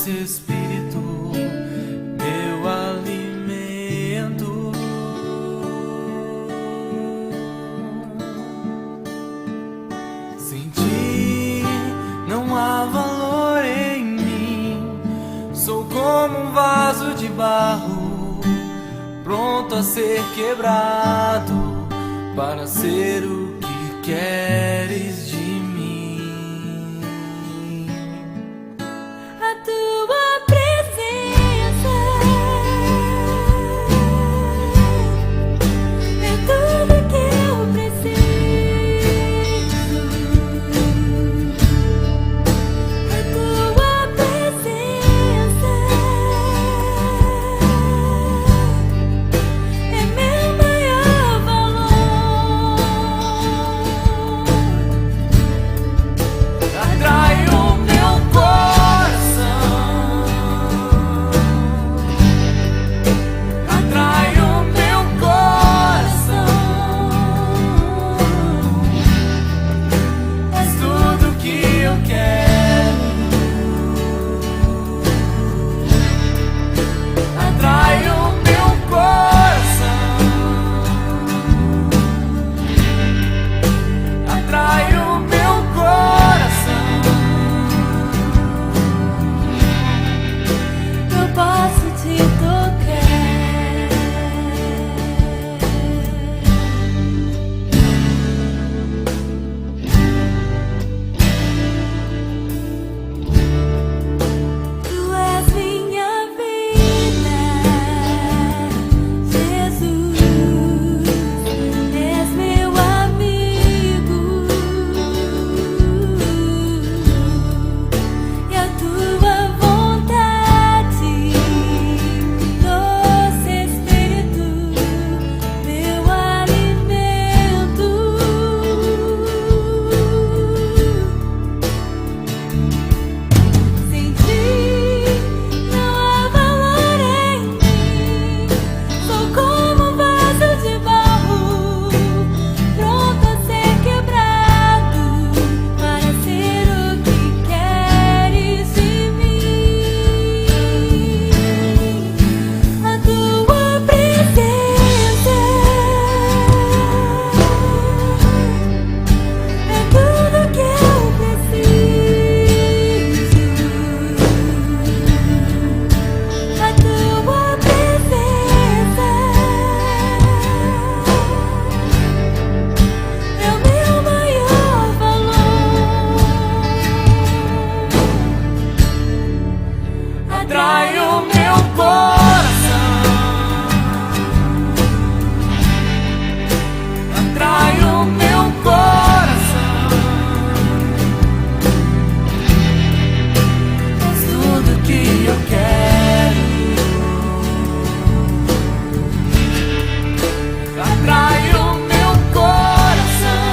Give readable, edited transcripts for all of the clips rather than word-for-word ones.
doce Espírito, meu alimento. Sem ti não há valor em mim. Sou como um vaso de barro, pronto a ser quebrado, para ser o que queres de mim. A tua presença é tudo que eu preciso. A tua presença é meu maior valor. Atrai o meu coração, atrai o meu coração. És tudo que eu quero. Atrai o meu coração, atrai o meu coração. Eu posso te tocar. Tu és minha vida, Jesus. És meu amigo. E a tua vontade, doce Espírito, meu alimento. Sem ti não há valor em mim. Sou como um vaso de barro, pronto a ser quebrado, para ser o que queres de mim. A tua presença é tudo que eu preciso. A tua presença é o meu maior valor. Atrai o meu coração, atrai o meu coração. És tudo que eu quero. Atrai o meu coração,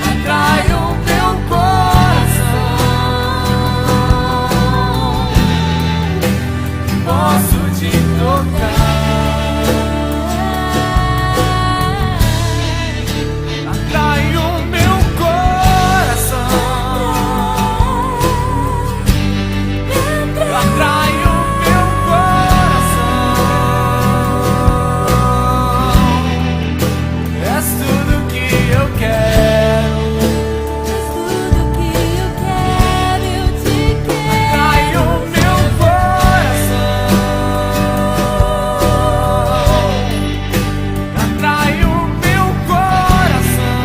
atrai o meu coração. Posso te tocar. Atrai o meu coração, atrai o meu coração. És tudo que eu quero. És tudo que eu quero, eu te quero. Atrai o meu coração, atrai o meu coração.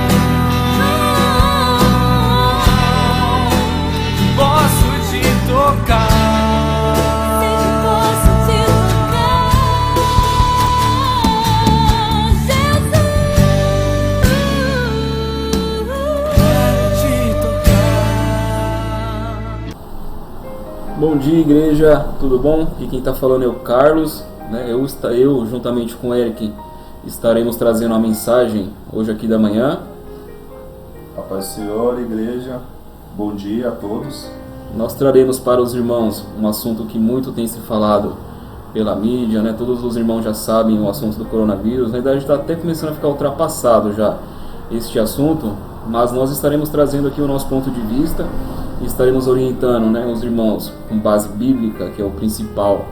Posso te tocar. Sempre posso te Bom dia, igreja, tudo bom? Aqui quem está falando é o Carlos, né? Eu juntamente com o Eric estaremos trazendo uma mensagem hoje aqui da manhã. A paz do Senhor, igreja, bom dia a todos. Nós traremos para os irmãos um assunto que muito tem se falado pela mídia, né? Todos os irmãos já sabem o assunto do coronavírus. Na verdade está até começando a ficar ultrapassado já este assunto, mas nós estaremos trazendo aqui o nosso ponto de vista e estaremos orientando, né, os irmãos com base bíblica, que é o principal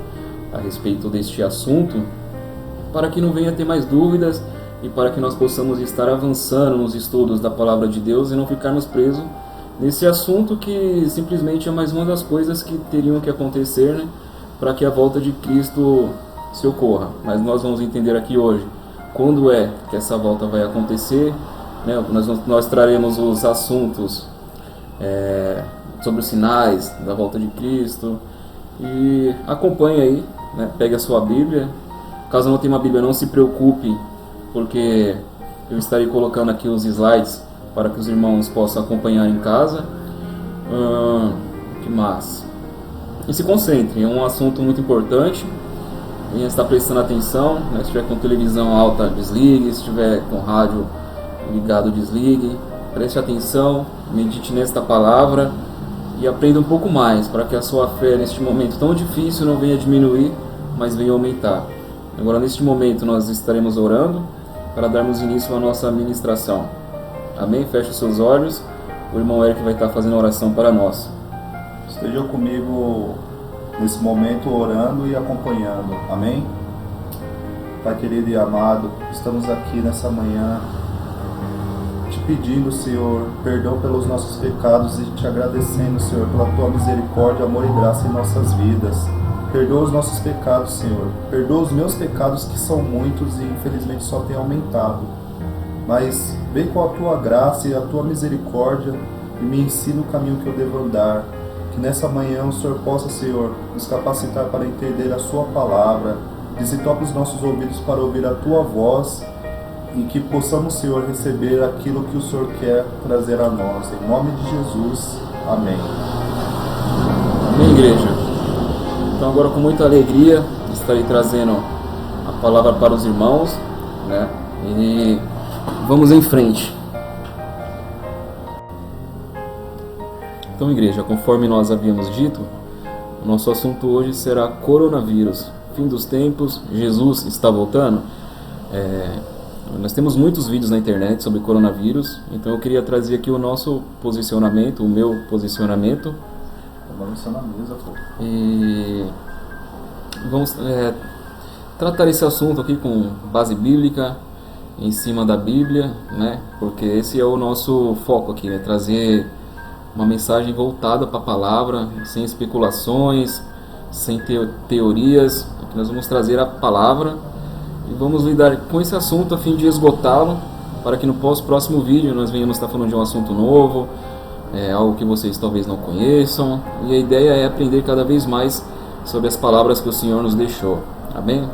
a respeito deste assunto, para que não venha ter mais dúvidas e para que nós possamos estar avançando nos estudos da Palavra de Deus e não ficarmos presos nesse assunto que simplesmente é mais uma das coisas que teriam que acontecer, né, para que a volta de Cristo se ocorra. Mas nós vamos entender aqui hoje quando é que essa volta vai acontecer, né? Nós traremos os assuntos sobre os sinais da volta de Cristo, e acompanhe aí, né? Pegue a sua Bíblia. Caso não tenha uma Bíblia, não se preocupe, porque eu estarei colocando aqui os slides para que os irmãos possam acompanhar em casa. O que mais? E se concentrem, é um assunto muito importante. Venha estar prestando atenção, né? Se estiver com televisão alta, desligue. Se estiver com rádio ligado, desligue. Preste atenção, medite nesta palavra e aprenda um pouco mais, para que a sua fé neste momento tão difícil não venha diminuir, mas venha aumentar. Agora, neste momento, nós estaremos orando para darmos início à nossa ministração. Amém? Feche os seus olhos. O irmão Eric vai estar fazendo a oração para nós. Esteja comigo nesse momento orando e acompanhando. Amém? Pai querido e amado, estamos aqui nessa manhã te pedindo, Senhor, perdão pelos nossos pecados e te agradecendo, Senhor, pela tua misericórdia, amor e graça em nossas vidas. Perdoa os nossos pecados, Senhor. Perdoa os meus pecados, que são muitos e infelizmente só tem aumentado. Mas vem com a tua graça e a tua misericórdia e me ensina o caminho que eu devo andar. Que nessa manhã o Senhor possa, Senhor, nos capacitar para entender a sua palavra, desentope os nossos ouvidos para ouvir a tua voz e que possamos, Senhor, receber aquilo que o Senhor quer trazer a nós. Em nome de Jesus. Amém. Amém, igreja? Então agora, com muita alegria, estarei trazendo a palavra para os irmãos, né? E vamos em frente. Então, igreja, conforme nós havíamos dito, o nosso assunto hoje será coronavírus. Fim dos tempos, Jesus está voltando. Nós temos muitos vídeos na internet sobre coronavírus, então eu queria trazer aqui o nosso posicionamento, o meu posicionamento. Vamos na mesa, pô. E vamos tratar esse assunto aqui com base bíblica, em cima da Bíblia, né? Porque esse é o nosso foco aqui, né? Trazer uma mensagem voltada para a palavra, sem especulações, sem teorias. Aqui nós vamos trazer a palavra e vamos lidar com esse assunto a fim de esgotá-lo, para que no próximo vídeo nós venhamos estar falando de um assunto novo, algo que vocês talvez não conheçam, e a ideia é aprender cada vez mais sobre as palavras que o Senhor nos deixou. Amém?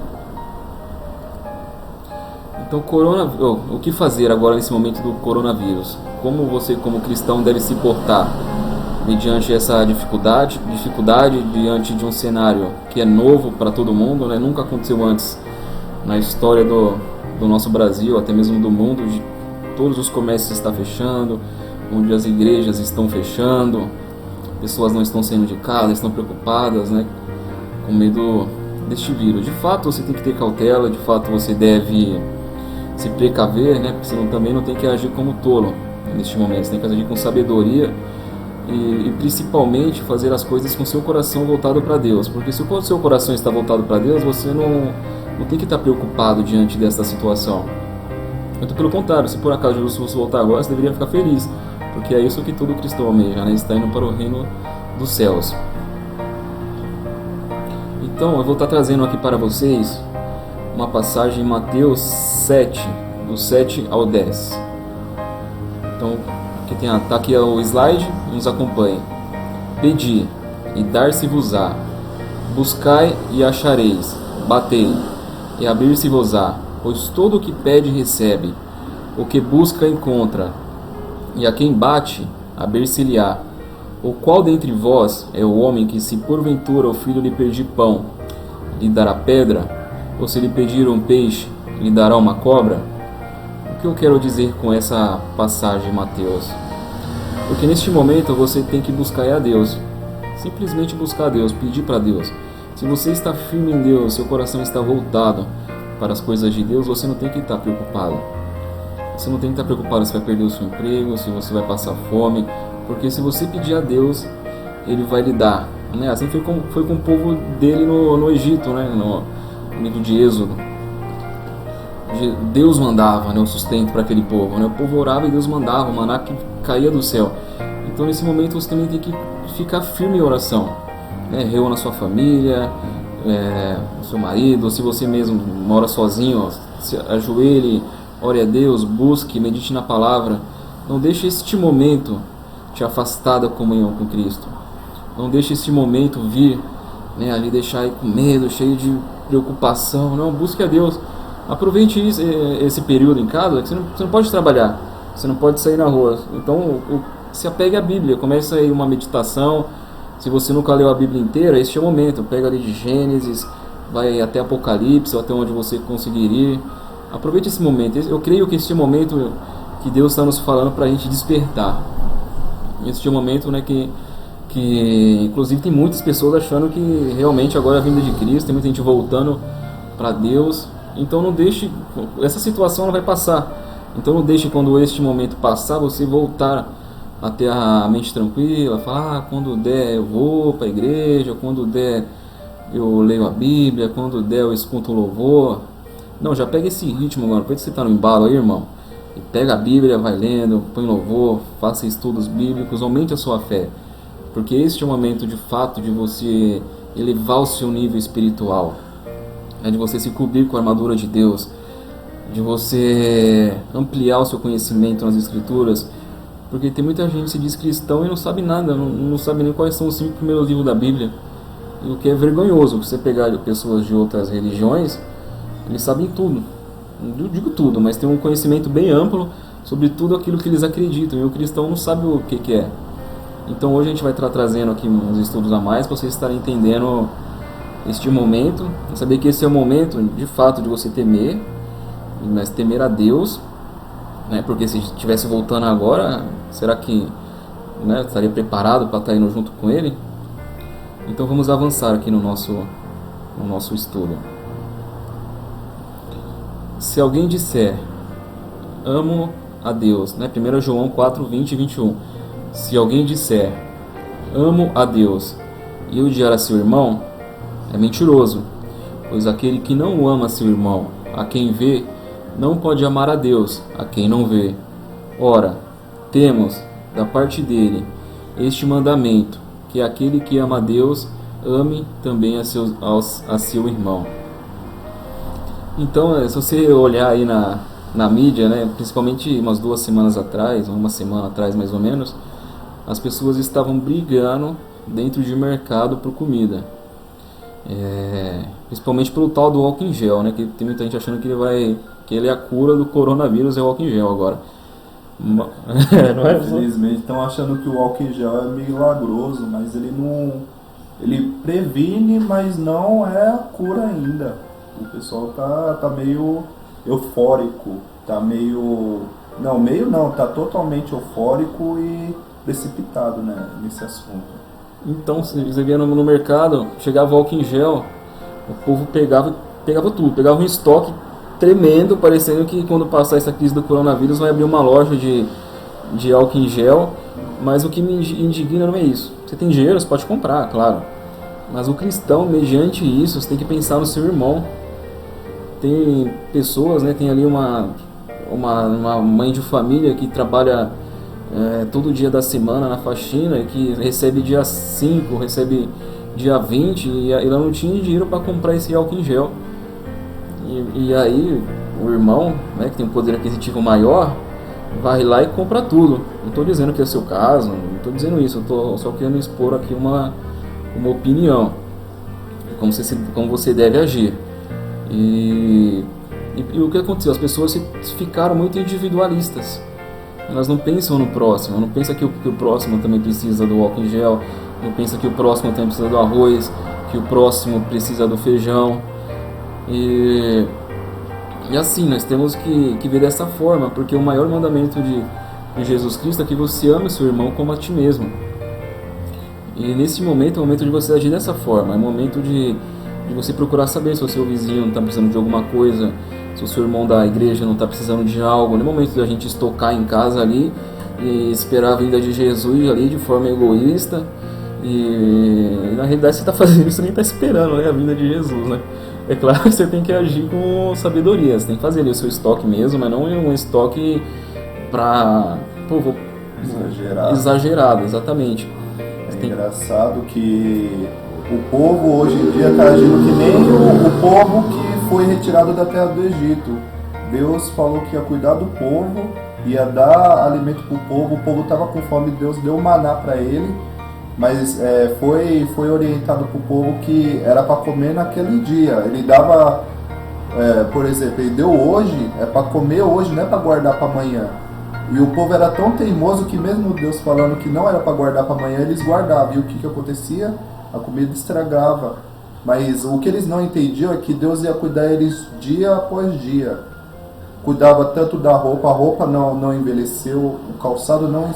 Então, o que fazer agora nesse momento do coronavírus? Como você, como cristão, deve se portar mediante essa dificuldade, diante de um cenário que é novo para todo mundo, né? Nunca aconteceu antes na história do nosso Brasil, até mesmo do mundo, de todos os comércios estão fechando, onde as igrejas estão fechando, pessoas não estão saindo de casa, estão preocupadas, né, com medo deste vírus. De fato, você tem que ter cautela, de fato você deve se precaver, né, porque senão também não tem que agir como tolo neste momento. Você tem que agir com sabedoria e principalmente fazer as coisas com seu coração voltado para Deus, porque se o seu coração está voltado para Deus, você não tem que estar preocupado diante desta situação. Muito pelo contrário, se por acaso Jesus fosse voltar agora, você deveria ficar feliz, porque é isso que todo cristão almeja, né? Está indo para o reino dos céus. Então, eu vou estar trazendo aqui para vocês uma passagem em Mateus 7, do 7 ao 10. Então, está aqui o slide, nos acompanhe. Pedi, e dar-se-vos-á. Buscai, e achareis. Batei, e abrir-se-vos-á. Pois todo o que pede, recebe. O que busca, encontra. E a quem bate, abrir-se-lhe-á. O qual dentre vós é o homem que, se porventura o filho lhe pedir pão, lhe dará pedra? Ou se lhe pedir um peixe, lhe dará uma cobra? O que eu quero dizer com essa passagem, Mateus? Porque neste momento você tem que buscar a Deus. Simplesmente buscar a Deus, pedir para Deus. Se você está firme em Deus, seu coração está voltado para as coisas de Deus, você não tem que estar preocupado. Você não tem que estar preocupado se vai perder o seu emprego, se você vai passar fome, porque se você pedir a Deus, Ele vai lhe dar. Né? Assim foi com o povo dele no Egito, né? No livro de Êxodo. Deus mandava, né, o sustento para aquele povo. Né? O povo orava e Deus mandava, o maná que caía do céu. Então nesse momento você também tem que ficar firme em oração. Né? Reúna a sua família, o seu marido, ou se você mesmo mora sozinho, ó, se ajoelhe, ore a Deus, busque, medite na palavra. Não deixe este momento te afastar da comunhão com Cristo. Não deixe este momento vir, né, ali deixar aí com medo, cheio de preocupação. Não, busque a Deus. Aproveite esse período em casa, que você não pode trabalhar, você não pode sair na rua. Então, se apegue à Bíblia, comece aí uma meditação. Se você nunca leu a Bíblia inteira, este é o momento. Pega ali de Gênesis, vai até Apocalipse, até onde você conseguir ir. Aproveite esse momento. Eu creio que este é o momento que Deus está nos falando para a gente despertar. Este é o momento, né, que inclusive tem muitas pessoas achando que realmente agora é a vinda de Cristo, tem muita gente voltando para Deus. Então não deixe, essa situação ela vai passar. Então não deixe quando este momento passar, você voltar a ter a mente tranquila, falar, quando der eu vou para a igreja, quando der eu leio a Bíblia, quando der eu escuto o louvor. Não, já pega esse ritmo agora, depois que você está no embalo aí, irmão, e pega a Bíblia, vai lendo, põe louvor, faça estudos bíblicos, aumente a sua fé. Porque este é o momento de fato de você elevar o seu nível espiritual, né, de você se cobrir com a armadura de Deus, de você ampliar o seu conhecimento nas Escrituras, porque tem muita gente que se diz cristão e não sabe nada, não sabe nem quais são os 5 primeiros livros da Bíblia, e o que é vergonhoso. Você pegar pessoas de outras religiões, eles sabem tudo, não digo tudo, mas tem um conhecimento bem amplo sobre tudo aquilo que eles acreditam, e o cristão não sabe o que é. Então hoje a gente vai estar trazendo aqui uns estudos a mais para vocês estarem entendendo este momento, saber que esse é o momento de fato de você temer, mas temer a Deus, né? Porque se estivesse voltando agora, será que, né, estaria preparado para estar indo junto com Ele? Então vamos avançar aqui no nosso estudo. Se alguém disser, amo a Deus, né? 1 João 4, 20 e 21. Se alguém disser, amo a Deus, e odiar a seu irmão, é mentiroso, pois aquele que não ama seu irmão, a quem vê, não pode amar a Deus, a quem não vê. Ora, temos, da parte dele, este mandamento, que aquele que ama a Deus, ame também a seu irmão. Então, se você olhar aí na mídia, né, principalmente umas 2 semanas atrás, uma semana atrás mais ou menos, as pessoas estavam brigando dentro de mercado por comida. Principalmente pelo tal do álcool em gel, né? Que tem muita gente achando que ele é a cura do coronavírus, é o álcool em gel agora. Não é? Infelizmente estão achando que o álcool em gel é milagroso, mas ele previne, mas não é a cura ainda. O pessoal tá meio eufórico, tá tá totalmente eufórico e precipitado, né, nesse assunto. Então, você via no mercado, chegava o álcool em gel, o povo pegava tudo, pegava um estoque tremendo, parecendo que quando passar essa crise do coronavírus vai abrir uma loja de álcool em gel, mas o que me indigna não é isso. Você tem dinheiro, você pode comprar, claro, mas o cristão, mediante isso, você tem que pensar no seu irmão. Tem pessoas, né, tem ali uma mãe de família que trabalha todo dia da semana na faxina, que recebe dia 5, recebe dia 20, e ela não tinha dinheiro para comprar esse álcool em gel. E aí o irmão, né, que tem um poder aquisitivo maior, vai lá e compra tudo. Não estou dizendo que é o seu caso, não estou dizendo isso, eu estou só querendo expor aqui uma opinião, como você deve agir. E o que aconteceu? As pessoas ficaram muito individualistas. Elas não pensam no próximo, não pensam que o próximo também precisa do álcool em gel, não pensam que o próximo também precisa do arroz, que o próximo precisa do feijão. E assim, nós temos que ver dessa forma, porque o maior mandamento de Jesus Cristo é que você ame o seu irmão como a ti mesmo. E nesse momento é o momento de você agir dessa forma, é o momento de você procurar saber se o seu vizinho está precisando de alguma coisa, se o seu irmão da igreja não está precisando de algo, no momento da gente estocar em casa ali e esperar a vinda de Jesus ali de forma egoísta. E na realidade você está fazendo isso, nem está esperando, né, a vinda de Jesus, né? É claro que você tem que agir com sabedoria, você tem que fazer ali o seu estoque mesmo, mas não um estoque para exagerado, exatamente. É engraçado que o povo hoje em dia está agindo que nem o povo que foi retirado da terra do Egito. Deus falou que ia cuidar do povo, ia dar alimento para o povo estava com fome, Deus deu maná para ele, mas foi orientado para o povo que era para comer naquele dia. Ele dava, por exemplo, ele deu hoje, é para comer hoje, não é para guardar para amanhã. E o povo era tão teimoso que mesmo Deus falando que não era para guardar para amanhã, eles guardavam. E o que acontecia? A comida estragava. Mas o que eles não entendiam é que Deus ia cuidar deles dia após dia. Cuidava tanto da roupa, a roupa não envelheceu, o calçado não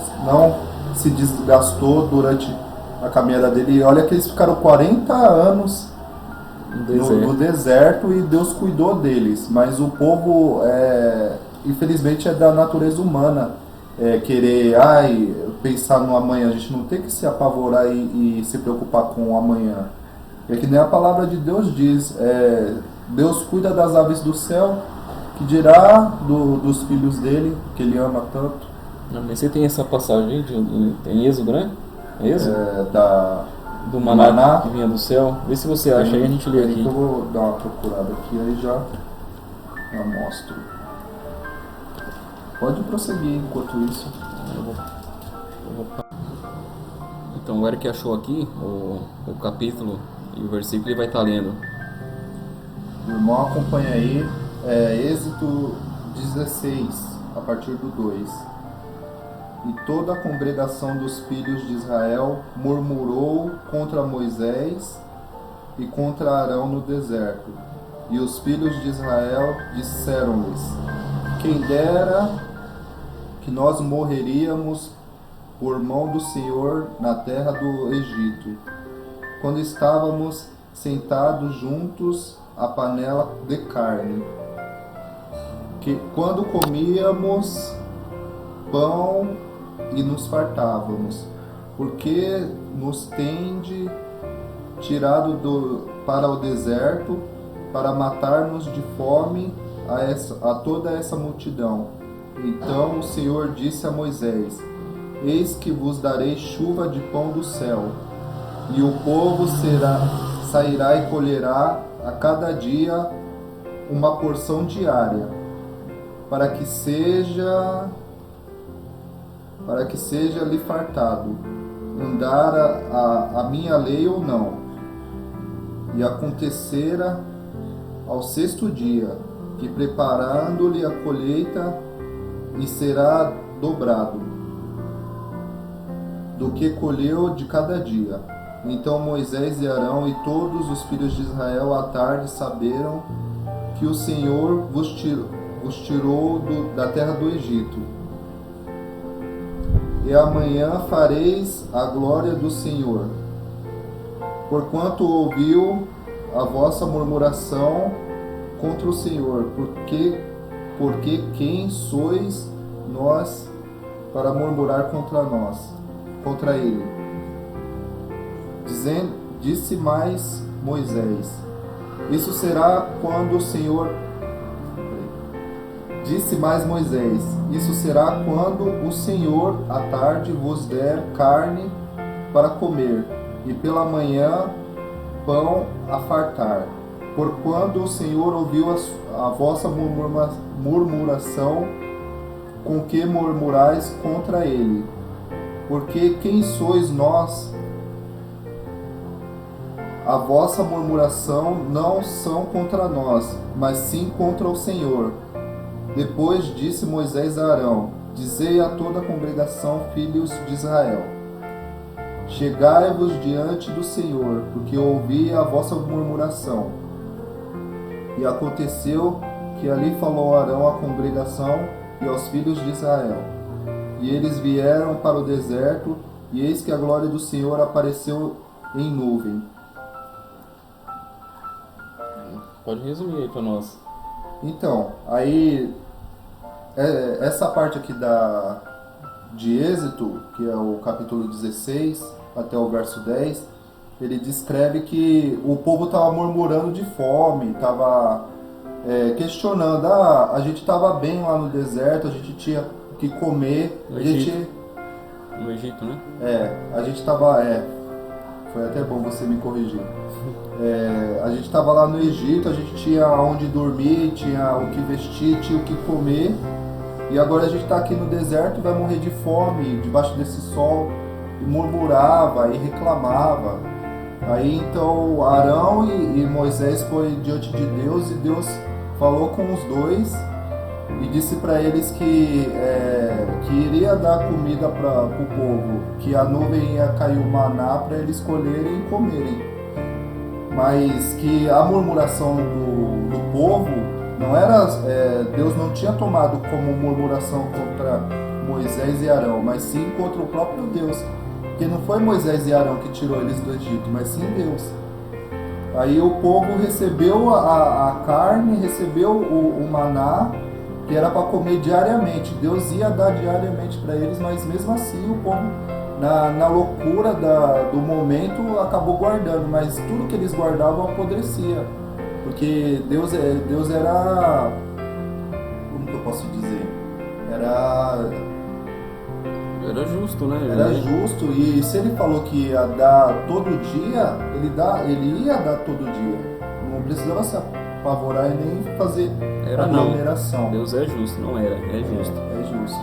se desgastou durante a caminhada dele. E olha que eles ficaram 40 anos no deserto e Deus cuidou deles. Mas o povo, infelizmente, é da natureza humana querer pensar no amanhã. A gente não tem que se apavorar e se preocupar com o amanhã. É que nem a palavra de Deus diz, Deus cuida das aves do céu, que dirá dos filhos dele, que ele ama tanto. Não, mas você tem essa passagem em Êxodo, né? É Êxodo? Do maná que vinha do céu. Vê se você acha, aí a gente lê aqui. Eu vou dar uma procurada aqui, aí já mostro. Pode prosseguir enquanto isso. Então, o Eric achou aqui o capítulo e o versículo, ele vai estar lendo. O irmão acompanha aí, Êxodo 16, a partir do 2. E toda a congregação dos filhos de Israel murmurou contra Moisés e contra Arão no deserto. E os filhos de Israel disseram-lhes: quem dera que nós morreríamos por mão do Senhor na terra do Egito, quando estávamos sentados juntos à panela de carne, que quando comíamos pão e nos fartávamos, porque nos tende tirado para o deserto para matar-nos de fome a toda essa multidão. Então o Senhor disse a Moisés: eis que vos darei chuva de pão do céu, e o povo sairá e colherá a cada dia uma porção diária, para que seja lhe fartado, andar a minha lei ou não. E acontecera ao sexto dia, que preparando-lhe a colheita, e será dobrado do que colheu de cada dia. Então Moisés e Arão e todos os filhos de Israel à tarde saberam que o Senhor vos tirou da terra do Egito. E amanhã fareis a glória do Senhor, porquanto ouviu a vossa murmuração contra o Senhor, porque quem sois nós para murmurar contra ele? Disse mais Moisés: isso será quando o Senhor à tarde vos der carne para comer, e pela manhã pão a fartar. Porquanto o Senhor ouviu a vossa murmuração, com que murmurais contra ele. Porque quem sois nós? A vossa murmuração não são contra nós, mas sim contra o Senhor. Depois disse Moisés a Arão: dizei a toda a congregação, filhos de Israel: chegai-vos diante do Senhor, porque ouvi a vossa murmuração. E aconteceu que ali falou Arão à congregação e aos filhos de Israel. E eles vieram para o deserto, e eis que a glória do Senhor apareceu em nuvem. Pode resumir aí para nós. Então, aí essa parte aqui de Êxodo, que é o capítulo 16 até o verso 10, ele descreve que o povo estava murmurando de fome, estava questionando, a gente estava bem lá no deserto, a gente tinha o que comer, No Egito, né? a gente estava, foi até bom você me corrigir. A gente estava lá no Egito, a gente tinha onde dormir, tinha o que vestir, tinha o que comer. E agora a gente está aqui no deserto, vai morrer de fome, debaixo desse sol. E murmurava e reclamava. Aí então Arão e Moisés foi diante de Deus e Deus falou com os dois e disse para eles que iria dar comida para o povo, que a nuvem ia cair o maná para eles colherem e comerem. Mas que a murmuração do povo não era, Deus não tinha tomado como murmuração contra Moisés e Arão, mas sim contra o próprio Deus. Porque não foi Moisés e Arão que tirou eles do Egito, mas sim Deus. Aí o povo recebeu a carne, recebeu o maná, que era para comer diariamente. Deus ia dar diariamente para eles, mas mesmo assim o povo, na loucura do momento, acabou guardando. Mas tudo que eles guardavam apodrecia. Porque Deus era... Como que eu posso dizer? Era justo, né? Era justo, e se ele falou que ia dar todo dia, ele ia dar todo dia. Não precisava se apavorar e nem fazer aglomeração. Deus é justo, não era, é justo. É justo.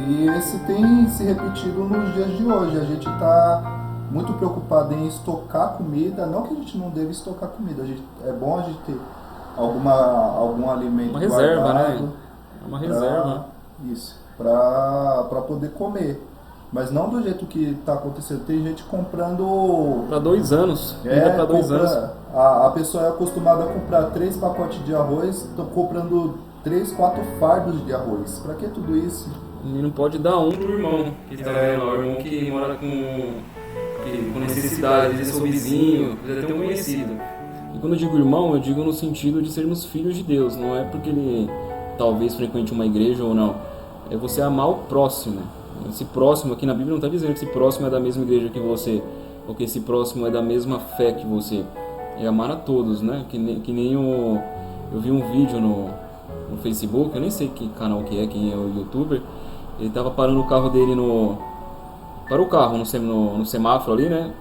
E esse tem se repetido nos dias de hoje. A gente está muito preocupado em estocar comida. Não que a gente não deve estocar comida. É bom a gente ter algum alimento uma reserva, guardado, né? É uma reserva. Isso. Para poder comer. Mas não do jeito que está acontecendo. Tem gente comprando... Para 2 anos. Para 2 anos. A pessoa é acostumada a comprar 3 pacotes de arroz, estão comprando 3, 4 fardos de arroz. Para que tudo isso? E não pode dar um pro irmão que está vendo, o irmão que mora com necessidade, às vezes é seu vizinho, às vezes até um conhecido. E quando eu digo irmão, eu digo no sentido de sermos filhos de Deus. Não é porque ele talvez frequente uma igreja ou não. É você amar o próximo. Esse próximo aqui na Bíblia não está dizendo que esse próximo é da mesma igreja que você, ou que esse próximo é da mesma fé que você. É amar a todos, né? Que nem eu vi um vídeo no Facebook, eu nem sei que canal que é, quem é o youtuber. Ele estava parando o carro dele parou o carro no semáforo ali, né?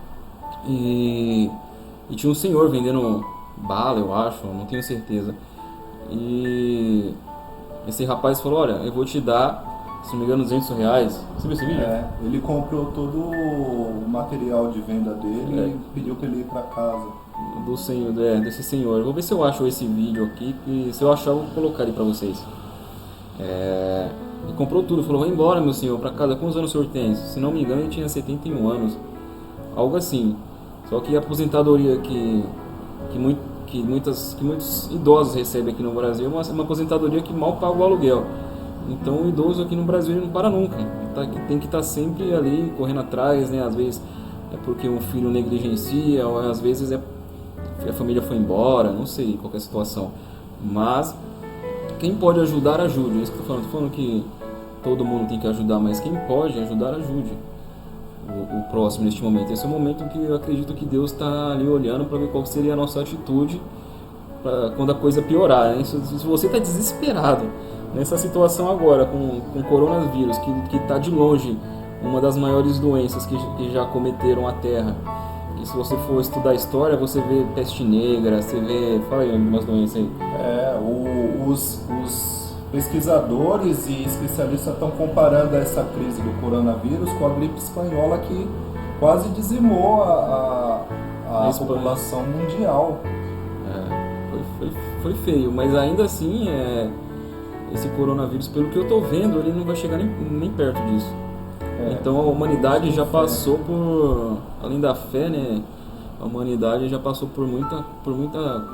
E tinha um senhor vendendo bala, eu acho, não tenho certeza. E esse rapaz falou, olha, eu vou te dar, se não me engano, R$200. Você viu esse vídeo? Ele comprou todo o material de venda dele e pediu para ele ir para casa. Do senhor, desse senhor. Eu vou ver se eu acho esse vídeo aqui, e se eu achar eu vou colocar ali para vocês. Ele comprou tudo, falou, vai embora meu senhor, para casa. Quantos anos o senhor tem? Se não me engano ele tinha 71 anos, algo assim. Só que a aposentadoria que muitos idosos recebem aqui no Brasil é uma aposentadoria que mal paga o aluguel. Então o idoso aqui no Brasil ele não para nunca, tem que estar sempre ali correndo atrás, né? Às vezes é porque um filho negligencia, ou às vezes a família foi embora, não sei qual que é a situação. Mas quem pode ajudar, ajude. É isso que eu estou falando que todo mundo tem que ajudar, mas quem pode ajudar, ajude o próximo neste momento. Esse é o momento que eu acredito que Deus está ali olhando para ver qual seria a nossa atitude quando a coisa piorar, né? Se você está desesperado nessa situação agora com o coronavírus, que está de longe uma das maiores doenças que já cometeram a Terra, e se você for estudar a história, você vê peste negra, você vê... Fala aí algumas doenças aí. Os pesquisadores e especialistas estão comparando essa crise do coronavírus com a gripe espanhola, que quase dizimou a população mundial. Foi feio, mas ainda assim esse coronavírus, pelo que eu estou vendo, ele não vai chegar nem perto disso. Então a humanidade já passou por, além da fé, né? A humanidade já passou por muita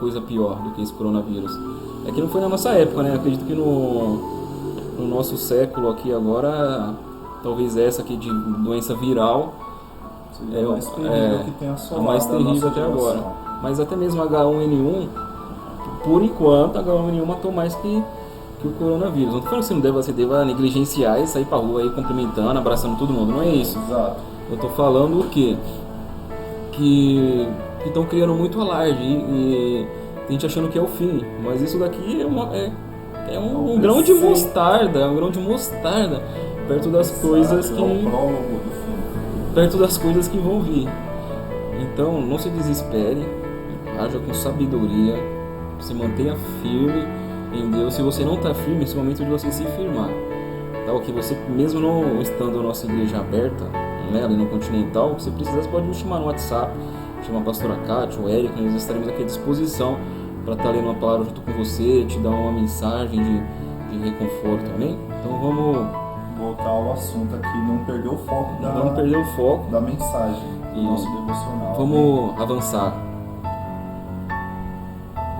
coisa pior do que esse coronavírus. É que não foi na nossa época, né? Acredito que no nosso século aqui agora, talvez essa aqui de doença viral é a mais terrível que tem assolado a mais terrível até agora. Mas até mesmo H1N1 por enquanto, H1N1 matou mais que o coronavírus. Não tô falando que você deva negligenciar e sair pra rua aí cumprimentando, abraçando todo mundo, não é isso. Exato. Eu tô falando o quê? Que estão criando muito alarde e a gente achando que é o fim, mas isso daqui é um grão de mostarda, perto das coisas que É o prólogo do filme. perto das coisas que vão vir. Então, não se desespere, haja com sabedoria, se mantenha firme em Deus. Se você não está firme, esse é o momento de você se firmar. Tá? O que você, mesmo não estando a nossa igreja aberta, né, ali no Continental, o que você precisa, você pode me chamar no WhatsApp, chamar a pastora Kátia, o Érico, nós estaremos aqui à disposição para estar lendo uma palavra junto com você, te dar uma mensagem de reconforto, amém? Então vamos Voltar ao assunto aqui, não perder o foco não perder o foco. da mensagem do nosso devocional. Vamos avançar.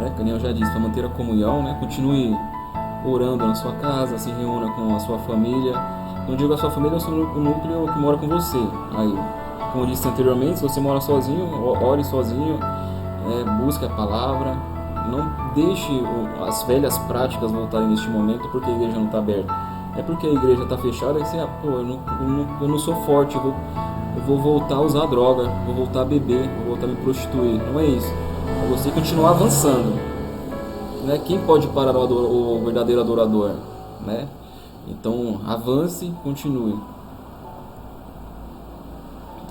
Né? Que o Daniel já disse, para manter a comunhão, né? Continue orando na sua casa, se reúna com a sua família. Não digo a sua família, é o núcleo que mora com você. Aí, como eu disse anteriormente, se você mora sozinho, ore sozinho, busque a palavra. Não deixe as velhas práticas voltarem neste momento porque a igreja não está aberta. É porque a igreja está fechada que você, eu não sou forte, eu vou voltar a usar droga, vou voltar a beber, vou voltar a me prostituir. Não é isso. É você continuar avançando. Né? Quem pode parar o verdadeiro adorador? Né? Então, avance, continue.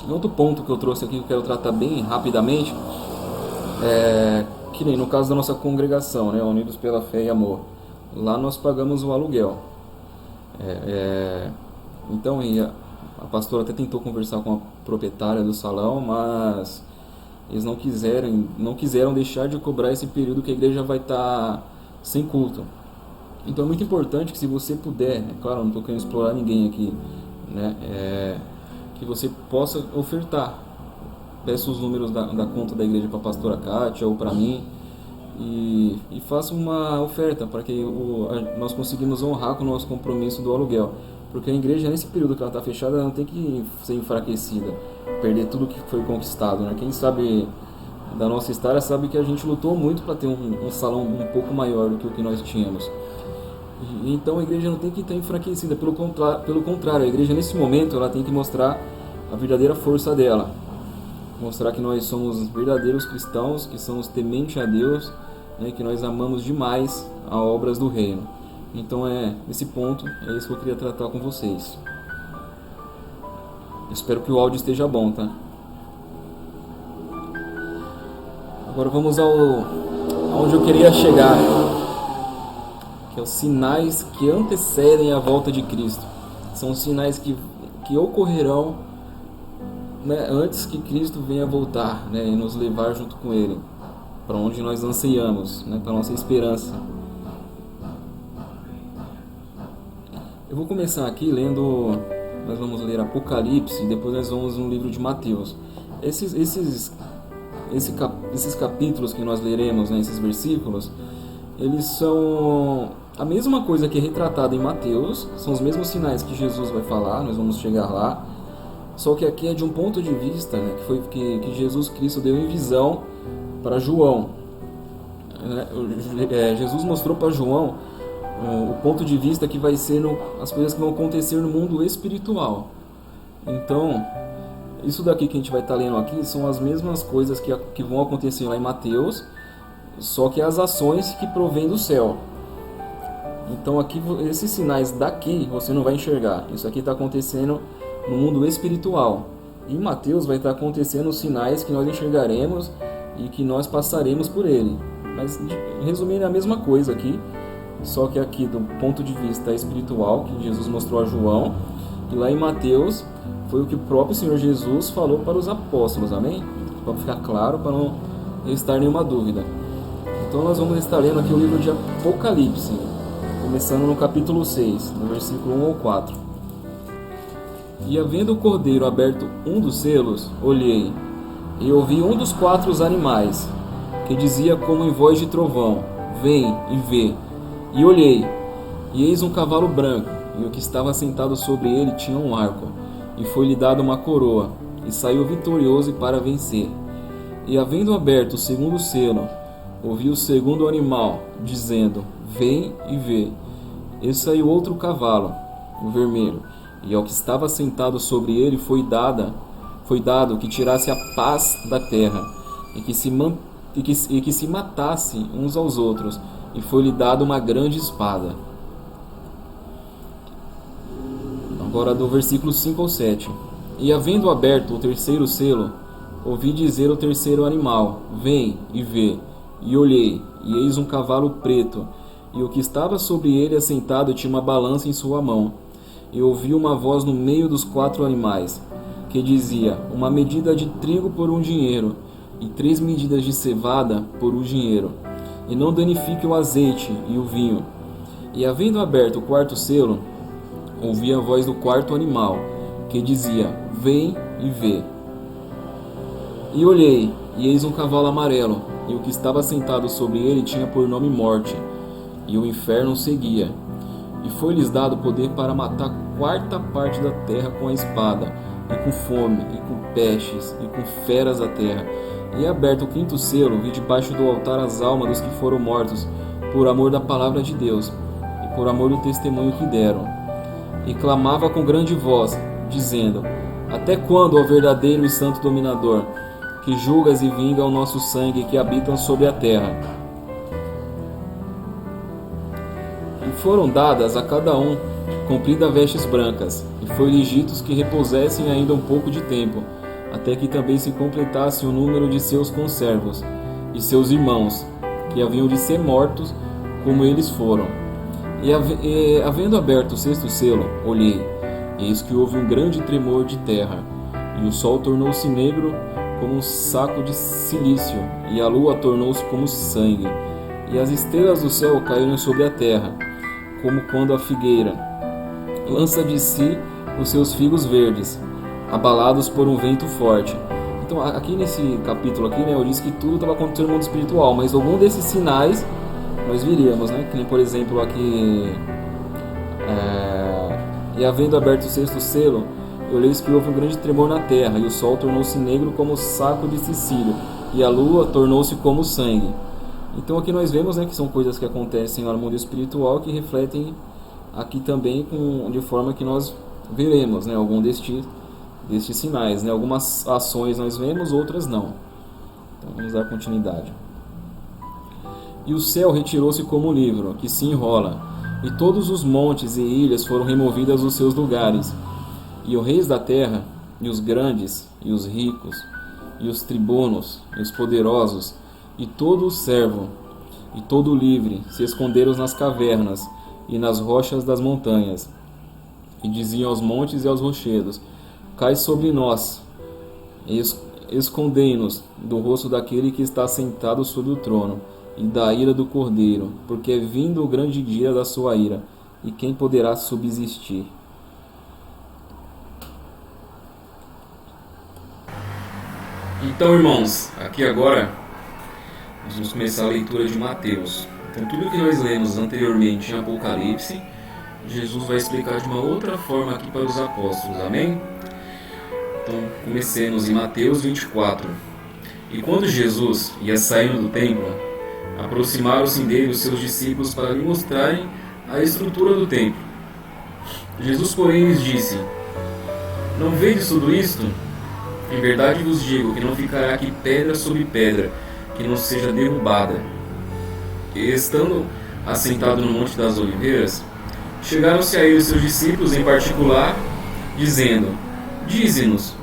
Outro ponto que eu trouxe aqui que eu quero tratar bem rapidamente que nem no caso da nossa congregação, né? Unidos pela Fé e Amor. Lá nós pagamos o aluguel. Então a pastora até tentou conversar com a proprietária do salão, mas eles não quiseram deixar de cobrar esse período que a igreja vai estar sem culto. Então é muito importante que, se você puder, claro, não estou querendo explorar ninguém aqui, né? Que você possa ofertar. Peça os números da conta da igreja para a pastora Kátia ou para mim e faça uma oferta para que nós conseguimos honrar com o nosso compromisso do aluguel. Porque a igreja, nesse período que ela está fechada, ela não tem que ser enfraquecida, perder tudo que foi conquistado. Né? Quem sabe da nossa história sabe que a gente lutou muito para ter um salão um pouco maior do que o que nós tínhamos. Então a igreja não tem que estar enfraquecida, pelo contrário, a igreja nesse momento ela tem que mostrar a verdadeira força dela. Mostrar que nós somos verdadeiros cristãos, que somos tementes a Deus, né, que nós amamos demais as obras do reino. Então nesse ponto, é isso que eu queria tratar com vocês. Espero que o áudio esteja bom, tá? Agora vamos aonde eu queria chegar, que é os sinais que antecedem a volta de Cristo. São os sinais que ocorrerão, né, antes que Cristo venha voltar, né, e nos levar junto com Ele para onde nós ansiamos, né, para nossa esperança. Eu vou começar aqui lendo, nós vamos ler Apocalipse e depois nós vamos no livro de Mateus. Esses capítulos que nós leremos, né, esses versículos, eles são a mesma coisa que é retratada em Mateus, são os mesmos sinais que Jesus vai falar, nós vamos chegar lá. Só que aqui é de um ponto de vista, né, que Jesus Cristo deu em visão para João. Jesus mostrou para João o ponto de vista que vai ser as coisas que vão acontecer no mundo espiritual. Então, isso daqui que a gente vai estar lendo aqui são as mesmas coisas que vão acontecer lá em Mateus, só que as ações que provêm do céu. Então aqui, esses sinais daqui você não vai enxergar. Isso aqui está acontecendo no mundo espiritual. Em Mateus vai estar acontecendo os sinais que nós enxergaremos e que nós passaremos por ele. Mas resumindo é a mesma coisa aqui, só que aqui do ponto de vista espiritual, que Jesus mostrou a João, e lá em Mateus foi o que o próprio Senhor Jesus falou para os apóstolos, amém? Para ficar claro, para não restar nenhuma dúvida. Então nós vamos estar lendo aqui o livro de Apocalipse, começando no capítulo 6, no versículo 1 ao 4. E havendo o cordeiro aberto um dos selos, olhei, e ouvi um dos 4 animais, que dizia como em voz de trovão: Vem e vê. E olhei, e eis um cavalo branco, e o que estava sentado sobre ele tinha um arco, e foi-lhe dada uma coroa, e saiu vitorioso para vencer. E havendo aberto o segundo selo, ouvi o segundo animal, dizendo: Vem e vê. E saiu outro cavalo, o vermelho, e ao que estava sentado sobre ele foi dado que tirasse a paz da terra, e que se matasse uns aos outros, e foi-lhe dado uma grande espada. Agora do versículo 5 ao 7. E havendo aberto o terceiro selo, ouvi dizer ao terceiro animal: Vem e vê. E olhei, e eis um cavalo preto, e o que estava sobre ele assentado tinha uma balança em sua mão. E ouvi uma voz no meio dos 4 animais, que dizia: Uma medida de trigo por 1 dinheiro, e 3 medidas de cevada por 1 dinheiro, e não danifique o azeite e o vinho. E havendo aberto o quarto selo, ouvi a voz do quarto animal, que dizia: Vem e vê. E olhei, e eis um cavalo amarelo, e o que estava sentado sobre ele tinha por nome Morte, e o inferno o seguia. E foi-lhes dado poder para matar 1/4 parte da terra com a espada, e com fome, e com pestes, e com feras da terra. E aberto o 5º selo, vi debaixo do altar as almas dos que foram mortos, por amor da palavra de Deus, e por amor do testemunho que deram. E clamava com grande voz, dizendo: Até quando, ó verdadeiro e santo dominador, que julgas e vinga o nosso sangue que habitam sobre a terra? E foram dadas a cada um compridas vestes brancas, e foi lígitos que repousassem ainda um pouco de tempo, até que também se completasse o número de seus conservos e seus irmãos, que haviam de ser mortos como eles foram. E havendo aberto o 6º selo, olhei, e eis que houve um grande tremor de terra, e o sol tornou-se negro como um saco de cilício, e a lua tornou-se como sangue, e as estrelas do céu caíram sobre a terra, como quando a figueira lança de si os seus figos verdes, abalados por um vento forte. Então aqui nesse capítulo aqui, eu disse que tudo estava acontecendo no mundo espiritual, mas algum desses sinais nós viríamos, que nem por exemplo aqui, e havendo aberto o 6º selo, eu leio que houve um grande tremor na terra, e o sol tornou-se negro como saco de cicílio, e a lua tornou-se como sangue. Então aqui nós vemos, que são coisas que acontecem no mundo espiritual que refletem aqui também de forma que nós veremos, algum destes sinais, Algumas ações nós vemos, outras não. Então vamos dar continuidade. E o céu retirou-se como um livro, que se enrola, e todos os montes e ilhas foram removidas dos seus lugares. E os reis da terra, e os grandes, e os ricos, e os tribunos, e os poderosos, e todo o servo, e todo o livre, se esconderam nas cavernas, e nas rochas das montanhas. E diziam aos montes e aos rochedos: Cai sobre nós, e escondei-nos do rosto daquele que está sentado sobre o trono, e da ira do Cordeiro, porque é vindo o grande dia da sua ira, e quem poderá subsistir? Então, irmãos, aqui agora nós vamos começar a leitura de Mateus. Então, tudo que nós lemos anteriormente em Apocalipse, Jesus vai explicar de uma outra forma aqui para os apóstolos, amém? Então, comecemos em Mateus 24. E quando Jesus ia saindo do templo, aproximaram-se dele os seus discípulos para lhe mostrarem a estrutura do templo. Jesus, porém, lhes disse: Não vedes tudo isto? Em verdade vos digo que não ficará aqui pedra sobre pedra, que não seja derrubada. E estando assentado no Monte das Oliveiras, chegaram-se a ele os seus discípulos em particular, dizendo: Dize-nos,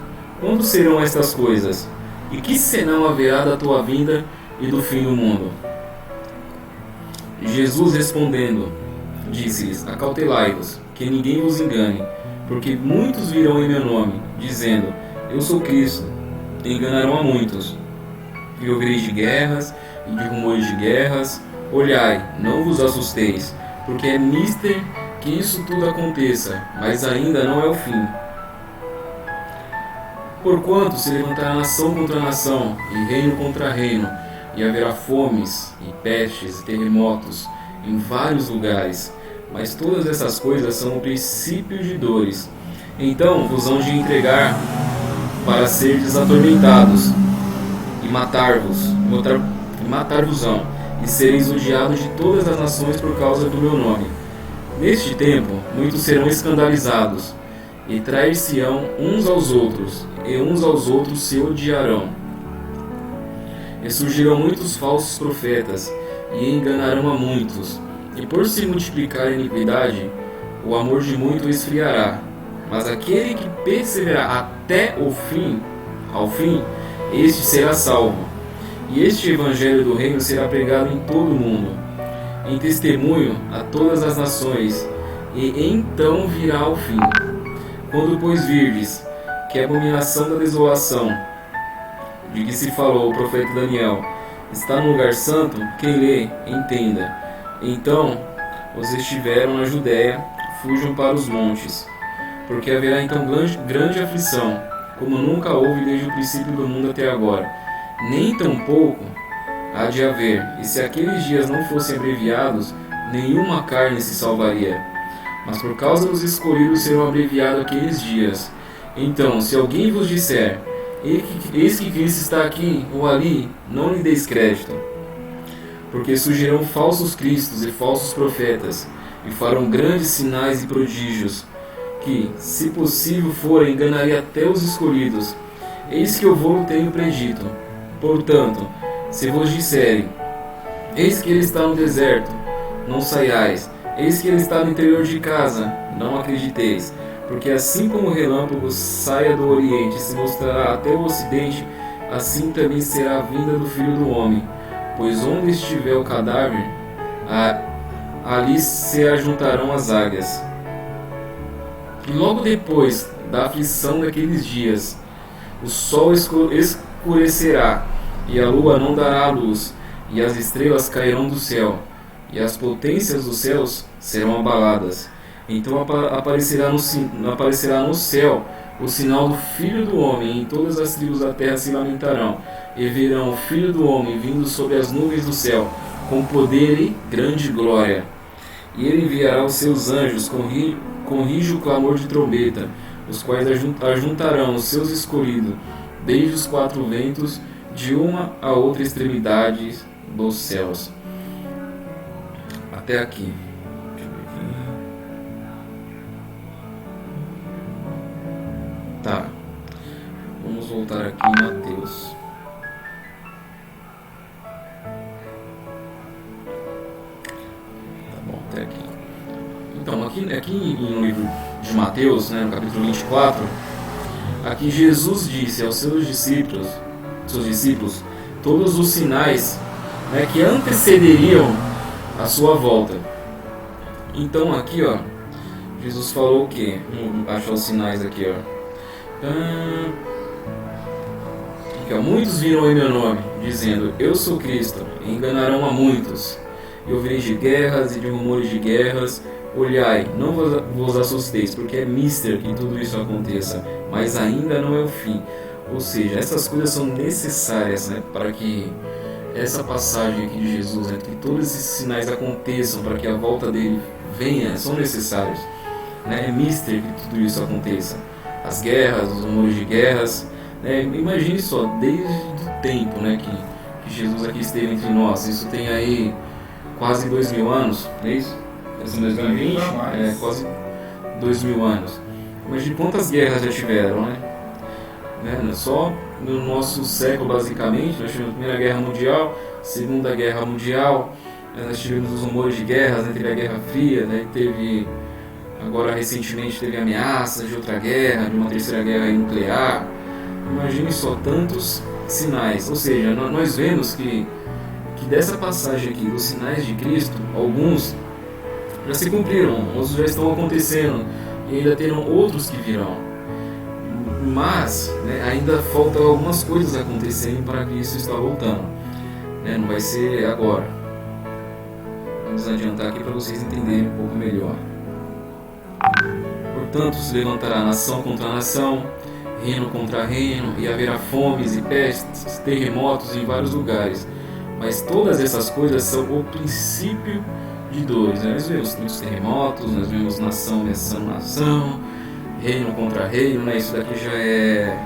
quando serão estas coisas? E que senão haverá da tua vinda e do fim do mundo? Jesus respondendo, disse-lhes: Acautelai-vos, que ninguém vos engane, porque muitos virão em meu nome, dizendo: Eu sou Cristo, e enganarão a muitos. E ouvireis de guerras e de rumores de guerras. Olhai, não vos assusteis, porque é mister que isso tudo aconteça, mas ainda não é o fim. Porquanto se levantará nação contra nação, e reino contra reino, e haverá fomes, e pestes, e terremotos, em vários lugares. Mas todas essas coisas são o princípio de dores. Então vos hão de entregar para serdes atormentados, e matar-vos, e matar-vos-ão, e sereis odiados de todas as nações por causa do meu nome. Neste tempo, muitos serão escandalizados, e trair-se-ão uns aos outros, e uns aos outros se odiarão. E surgirão muitos falsos profetas, e enganarão a muitos. E por se multiplicar a iniquidade, o amor de muitos esfriará. Mas aquele que perseverar até ao fim, este será salvo. E este evangelho do reino será pregado em todo o mundo, em testemunho a todas as nações, e então virá o fim. Quando, pois, virdes que a abominação da desolação, de que se falou o profeta Daniel, está no lugar santo, quem lê, entenda. Então, os que estiveram na Judéia, fujam para os montes, porque haverá então grande aflição, como nunca houve desde o princípio do mundo até agora, nem tampouco há de haver, e se aqueles dias não fossem abreviados, nenhuma carne se salvaria. Mas por causa dos escolhidos serão abreviados aqueles dias. Então, se alguém vos disser, eis que Cristo está aqui ou ali, não lhe deis crédito, porque surgirão falsos cristos e falsos profetas, e farão grandes sinais e prodígios, que, se possível for, enganaria até os escolhidos. Eis que eu vou tenho predito. Portanto, se vos disserem, eis que ele está no deserto, não saiais, eis que ele está no interior de casa, não acrediteis, porque assim como o relâmpago saia do oriente e se mostrará até o ocidente, assim também será a vinda do Filho do Homem. Pois onde estiver o cadáver, ali se ajuntarão as águias. E logo depois da aflição daqueles dias, o sol escurecerá, e a lua não dará a luz, e as estrelas cairão do céu, e as potências dos céus serão abaladas. Então aparecerá no céu o sinal do Filho do Homem, e todas as tribos da terra se lamentarão, e verão o Filho do Homem vindo sobre as nuvens do céu, com poder e grande glória. E ele enviará os seus anjos com rijo clamor de trombeta, os quais ajuntarão os seus escolhidos, desde os quatro ventos, de uma a outra extremidade dos céus. Até aqui. Tá. Vamos voltar aqui em Mateus. Tá bom, até aqui. Então, aqui no livro de Mateus, né, no capítulo 24, aqui Jesus disse aos seus discípulos todos os sinais, né, que antecederiam a sua volta. Então aqui, ó, Jesus falou o quê? Vamos achar os sinais aqui, ó. Aqui, ó. Muitos viram em meu nome, dizendo, eu sou Cristo, e enganarão a muitos. E ouvireis de guerras e de rumores de guerras. Olhai, não vos assusteis, porque é mister que tudo isso aconteça, mas ainda não é o fim. Ou seja, essas coisas são necessárias, né, para que essa passagem aqui de Jesus, né, que todos esses sinais aconteçam, para que a volta dele venha, são necessários. Né? É mister que tudo isso aconteça. As guerras, os rumores de guerras. Né? Imagine só, desde o tempo, né, que Jesus aqui esteve entre nós. Isso tem aí quase 2000 anos, não é isso? Esse 2020, quase 2000 anos. Imagine quantas guerras já tiveram, né? Só no nosso século, basicamente, nós tivemos a Primeira Guerra Mundial, Segunda Guerra Mundial, nós tivemos os rumores de guerras, né? Teve a Guerra Fria, né? Agora recentemente teve ameaças de outra guerra, de uma terceira guerra nuclear. Imagine só tantos sinais, ou seja, nós vemos que dessa passagem aqui, dos sinais de Cristo, alguns já se cumpriram, outros já estão acontecendo, e ainda terão outros que virão. Mas, né, ainda faltam algumas coisas acontecerem para que isso está voltando. Né, não vai ser agora. Vamos adiantar aqui para vocês entenderem um pouco melhor. Portanto, se levantará nação contra nação, reino contra reino, e haverá fomes e pestes, terremotos em vários lugares. Mas todas essas coisas são o princípio de dores. Nós vemos muitos terremotos, nós vemos nação versando nação, reino contra reino, né? Isso daqui já é,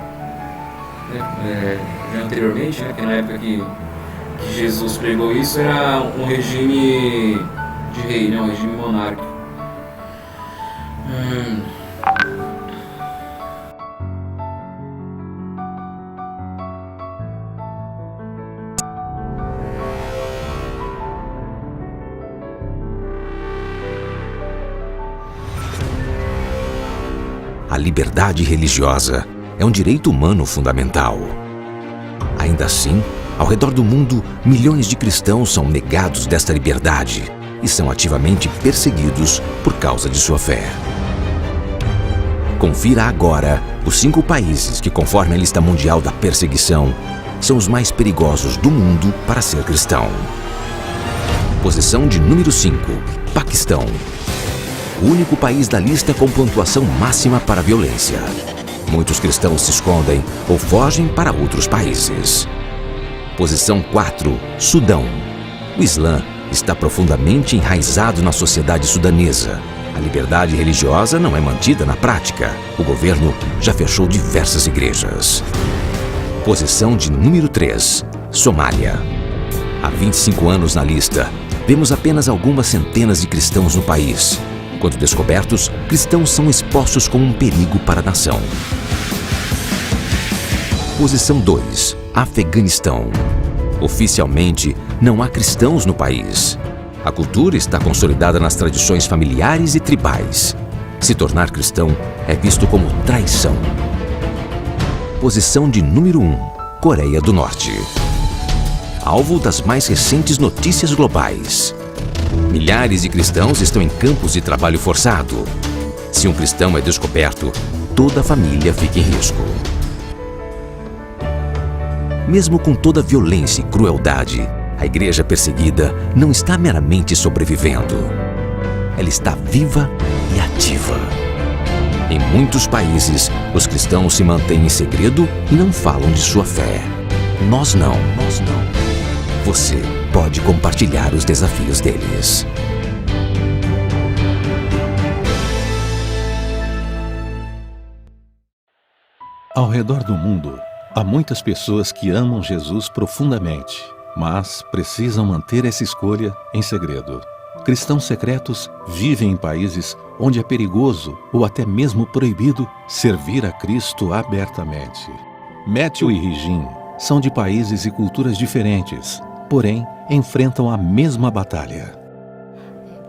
já anteriormente, né? Que na época que que Jesus pregou isso era um regime de rei, né? Um regime monárquico. A liberdade religiosa é um direito humano fundamental. Ainda assim, ao redor do mundo, milhões de cristãos são negados desta liberdade e são ativamente perseguidos por causa de sua fé. Confira agora os 5 países que, conforme a lista mundial da perseguição, são os mais perigosos do mundo para ser cristão. Posição de número 5, Paquistão. O único país da lista com pontuação máxima para a violência. Muitos cristãos se escondem ou fogem para outros países. Posição 4, Sudão. O Islã está profundamente enraizado na sociedade sudanesa. A liberdade religiosa não é mantida na prática. O governo já fechou diversas igrejas. Posição de número 3, Somália. Há 25 anos na lista, vemos apenas algumas centenas de cristãos no país. Quando descobertos, cristãos são expostos como um perigo para a nação. Posição 2, Afeganistão. Oficialmente, não há cristãos no país. A cultura está consolidada nas tradições familiares e tribais. Se tornar cristão é visto como traição. Posição de número 1, Coreia do Norte. Alvo das mais recentes notícias globais. Milhares de cristãos estão em campos de trabalho forçado. Se um cristão é descoberto, toda a família fica em risco. Mesmo com toda a violência e crueldade, a igreja perseguida não está meramente sobrevivendo. Ela está viva e ativa. Em muitos países, os cristãos se mantêm em segredo e não falam de sua fé. Nós não. Você pode compartilhar os desafios deles. Ao redor do mundo, há muitas pessoas que amam Jesus profundamente, mas precisam manter essa escolha em segredo. Cristãos secretos vivem em países onde é perigoso ou até mesmo proibido servir a Cristo abertamente. Matthew e Regine são de países e culturas diferentes, porém enfrentam a mesma batalha.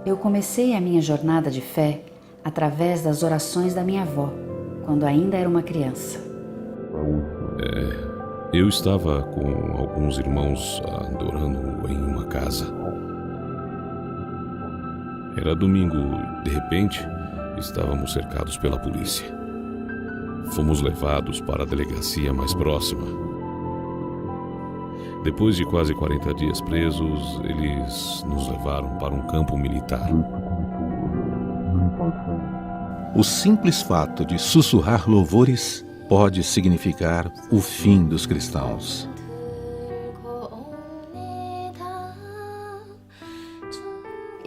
Eu comecei a minha jornada de fé através das orações da minha avó, quando ainda era uma criança. Eu estava com alguns irmãos adorando em uma casa. Era domingo e, de repente, estávamos cercados pela polícia. Fomos levados para a delegacia mais próxima. Depois de quase 40 dias presos, eles nos levaram para um campo militar. O simples fato de sussurrar louvores pode significar o fim dos cristãos.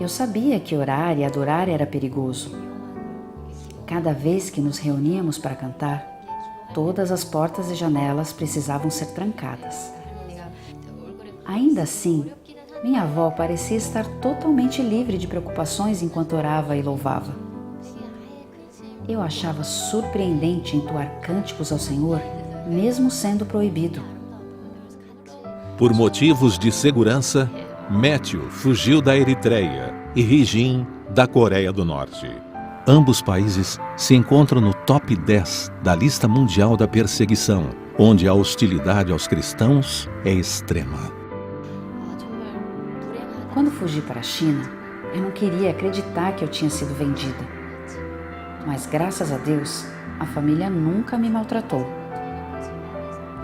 Eu sabia que orar e adorar era perigoso. Cada vez que nos reuníamos para cantar, todas as portas e janelas precisavam ser trancadas. Ainda assim, minha avó parecia estar totalmente livre de preocupações enquanto orava e louvava. Eu achava surpreendente entoar cânticos ao Senhor, mesmo sendo proibido. Por motivos de segurança, Matthew fugiu da Eritreia e Regine da Coreia do Norte. Ambos países se encontram no top 10 da lista mundial da perseguição, onde a hostilidade aos cristãos é extrema. Quando fugi para a China, eu não queria acreditar que eu tinha sido vendida. Mas graças a Deus, a família nunca me maltratou.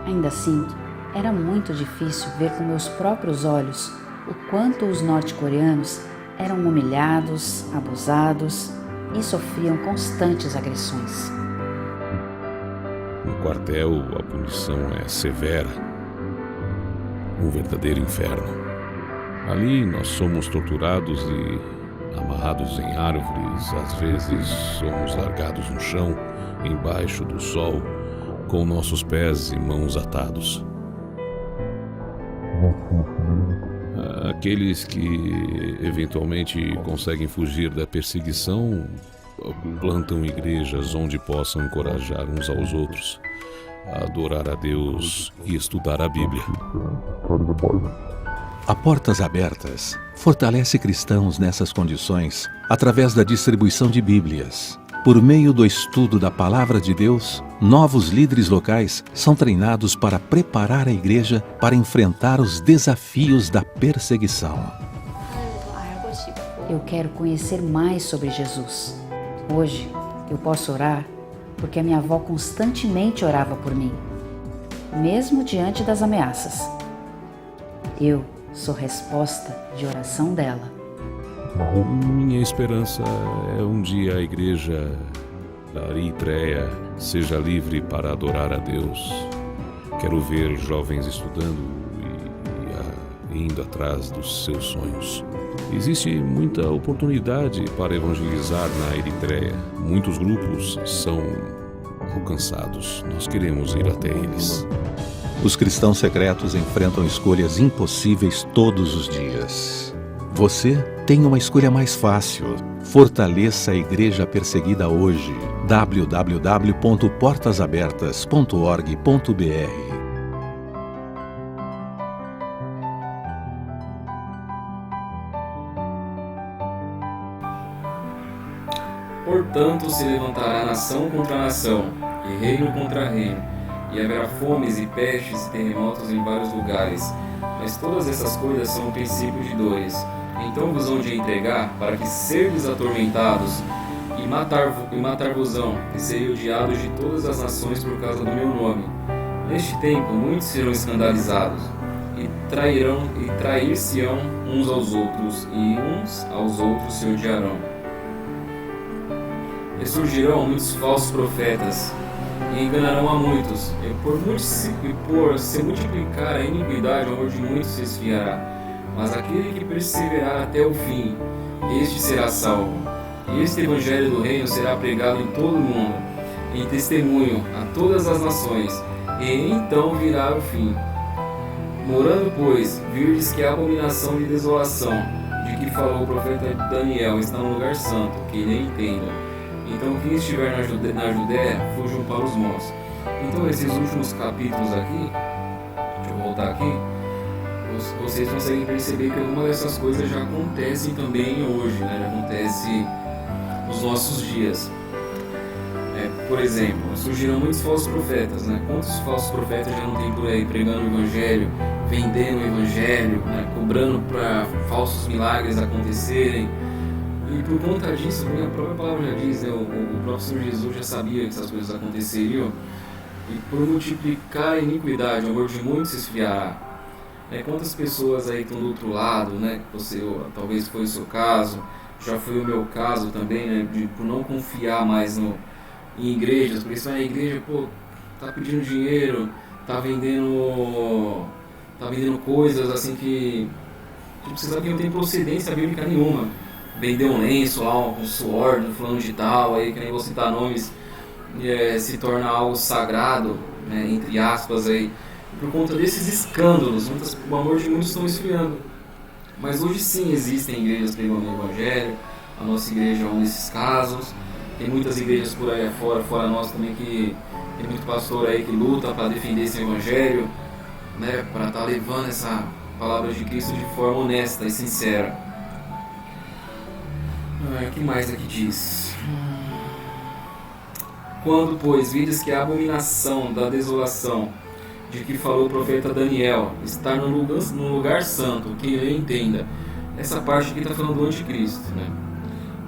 Ainda assim, era muito difícil ver com meus próprios olhos o quanto os norte-coreanos eram humilhados, abusados e sofriam constantes agressões. No quartel, a punição é severa. Um verdadeiro inferno. Ali nós somos torturados e amarrados em árvores, às vezes somos largados no chão, embaixo do sol, com nossos pés e mãos atados. Aqueles que eventualmente conseguem fugir da perseguição plantam igrejas onde possam encorajar uns aos outros a adorar a Deus e estudar a Bíblia. A Portas Abertas fortalece cristãos nessas condições através da distribuição de Bíblias. Por meio do estudo da Palavra de Deus, novos líderes locais são treinados para preparar a igreja para enfrentar os desafios da perseguição. Eu quero conhecer mais sobre Jesus. Hoje eu posso orar porque a minha avó constantemente orava por mim, mesmo diante das ameaças. Eu sou resposta de oração dela. Minha esperança é um dia a igreja da Eritreia seja livre para adorar a Deus. Quero ver jovens estudando e indo atrás dos seus sonhos. Existe muita oportunidade para evangelizar na Eritreia. Muitos grupos são alcançados. Nós queremos ir até eles. Os cristãos secretos enfrentam escolhas impossíveis todos os dias. Você tem uma escolha mais fácil. Fortaleça a igreja perseguida hoje. www.portasabertas.org.br. Portanto, se levantará nação contra nação, e reino contra reino, e haverá fomes e pestes e terremotos em vários lugares. Mas todas essas coisas são o princípio de dores. Então vos hão de entregar, para que serdes atormentados, e matar-vos-ão, e serei odiados de todas as nações por causa do meu nome. Neste tempo muitos serão escandalizados, e trair-se-ão uns aos outros, e uns aos outros se odiarão. E surgirão muitos falsos profetas, e enganarão a muitos, e por se multiplicar a iniquidade, o amor de muitos se esfriará. Mas aquele que perseverar até o fim, este será salvo. E este evangelho do reino será pregado em todo o mundo, em testemunho a todas as nações, e então virá o fim. Morando, pois, virdes que a abominação de desolação, de que falou o profeta Daniel, está no lugar santo, que nem entenda. Então quem estiver na Judéia, fujam para os montes. Então esses últimos capítulos aqui, deixa eu voltar aqui, vocês conseguem perceber que alguma dessas coisas já acontecem também hoje, né? Já acontece nos nossos dias. Por exemplo, surgiram muitos falsos profetas, né? Quantos falsos profetas já não tem por aí pregando o evangelho, vendendo o evangelho, né? Cobrando para falsos milagres acontecerem? E por conta disso, a própria palavra já diz, né? O próprio Senhor Jesus já sabia que essas coisas aconteceriam. E por multiplicar a iniquidade, o amor de muitos se esfriará. Quantas pessoas aí estão do outro lado, né? Talvez foi o seu caso, já foi o meu caso também, né? Por não confiar mais em igrejas, porque se vai na igreja, tá pedindo dinheiro, tá vendendo coisas assim que você sabe que não tem procedência bíblica nenhuma. Vender um lenço lá com suor do fulano de tal, aí que nem vou citar nomes, se torna algo sagrado, né? Entre aspas aí. Por conta desses escândalos, o amor de muitos estão esfriando. Mas hoje sim existem igrejas pregando o evangelho, a nossa igreja é um desses casos. Tem muitas igrejas por aí fora nós também, que tem muito pastor aí que luta para defender esse evangelho, né, para estar levando essa palavra de Cristo de forma honesta e sincera. O que mais aqui diz? Quando, pois, vides que a abominação da desolação, de que falou o profeta Daniel, está no lugar santo, quem lhe entenda. Essa parte aqui está falando do anticristo, né?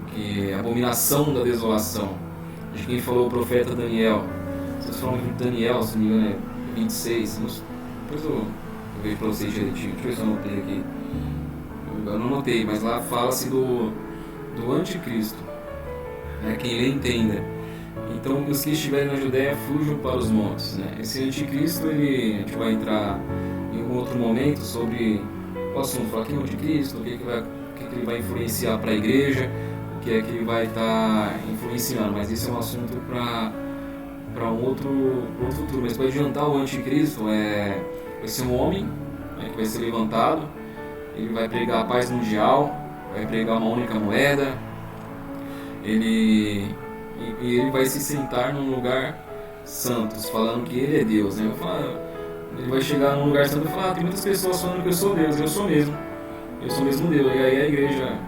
Que é a abominação da desolação, de quem falou o profeta Daniel. Vocês falam de Daniel, se não me engano, é 26. Depois eu vejo para vocês direitinho. Deixa eu ver se eu anotei aqui. Eu não anotei, mas lá fala-se do anticristo, né? Quem lhe entenda. Então, os que estiverem na Judéia, fujam para os montes, né? Esse anticristo, a gente vai entrar em um outro momento sobre o assunto. Falar quem é o anticristo, o que ele vai influenciar para a igreja, o que é que ele vai estar influenciando. Mas esse é um assunto para um outro futuro. Mas para adiantar, o anticristo vai ser um homem, né, que vai ser levantado. Ele vai pregar a paz mundial, vai pregar uma única moeda. Ele vai se sentar num lugar santo, falando que ele é Deus, né? Ele vai chegar num lugar santo e falar, tem muitas pessoas falando que eu sou Deus, eu sou mesmo Deus. E aí a igreja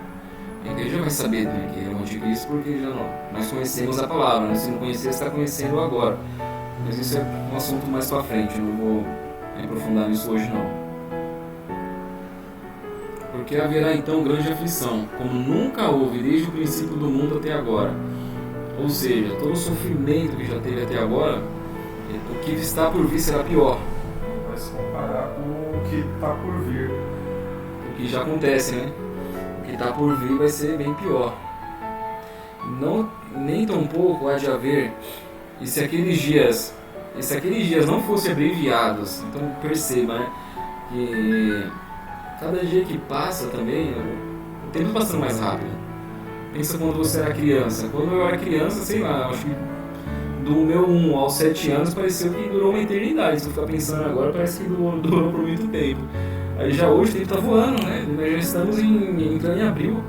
vai saber, né, que ele é o anticristo, porque já nós conhecemos a palavra, né? Se não conhecer, você está conhecendo agora. Mas isso é um assunto mais pra frente, eu não vou me aprofundar nisso hoje não. Porque haverá então grande aflição, como nunca houve desde o princípio do mundo até agora. Ou seja, todo o sofrimento que já teve até agora, o que está por vir será pior. Vai se comparar com o que está por vir. O que já acontece, né? O que está por vir vai ser bem pior. Nem tão pouco há de haver, e se aqueles dias não fossem abreviados, então perceba, né? Que cada dia que passa também, o tempo está passando mais rápido. Pensa quando você era criança. Quando eu era criança, sei lá, acho que do meu 1 aos 7 anos pareceu que durou uma eternidade. Se eu ficar pensando agora, parece que durou por muito tempo. Aí já hoje o tempo está voando, né? Nós já estamos entrando em abril.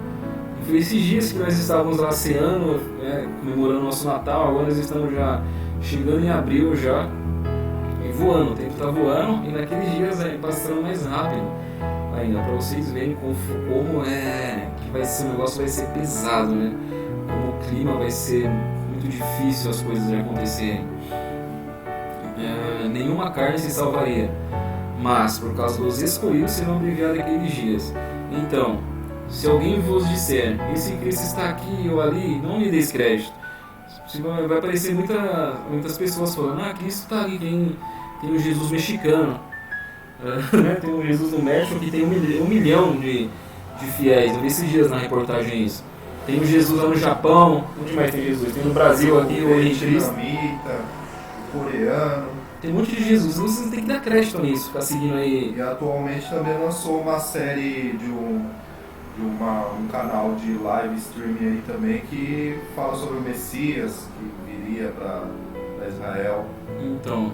E foi esses dias que nós estávamos lá ceando, né, comemorando nosso Natal. Agora nós estamos já chegando em abril já. E voando, o tempo está voando e naqueles dias passando mais rápido. Ainda para vocês verem como que vai ser, o negócio vai ser pesado, né? Como o clima vai ser muito difícil as coisas de acontecerem. Nenhuma carne se salvaria, mas por causa dos escolhidos serão abreviados aqueles dias. Então, se alguém vos disser, esse Cristo está aqui ou ali, não lhe deis crédito. Vai aparecer muitas pessoas falando, Cristo está ali, tem o Jesus mexicano. Tem um Jesus no México que tem 1 milhão de fiéis. Eu vi esses dias na reportagem isso. Tem o Jesus lá no Japão. Onde mais tem Jesus? Tem no Brasil aqui, o vietnamita, o coreano. Tem um monte de Jesus. Você tem que dar crédito nisso, ficar seguindo aí. E atualmente também lançou uma série de um canal de live streaming aí também que fala sobre o Messias que viria para Israel. Então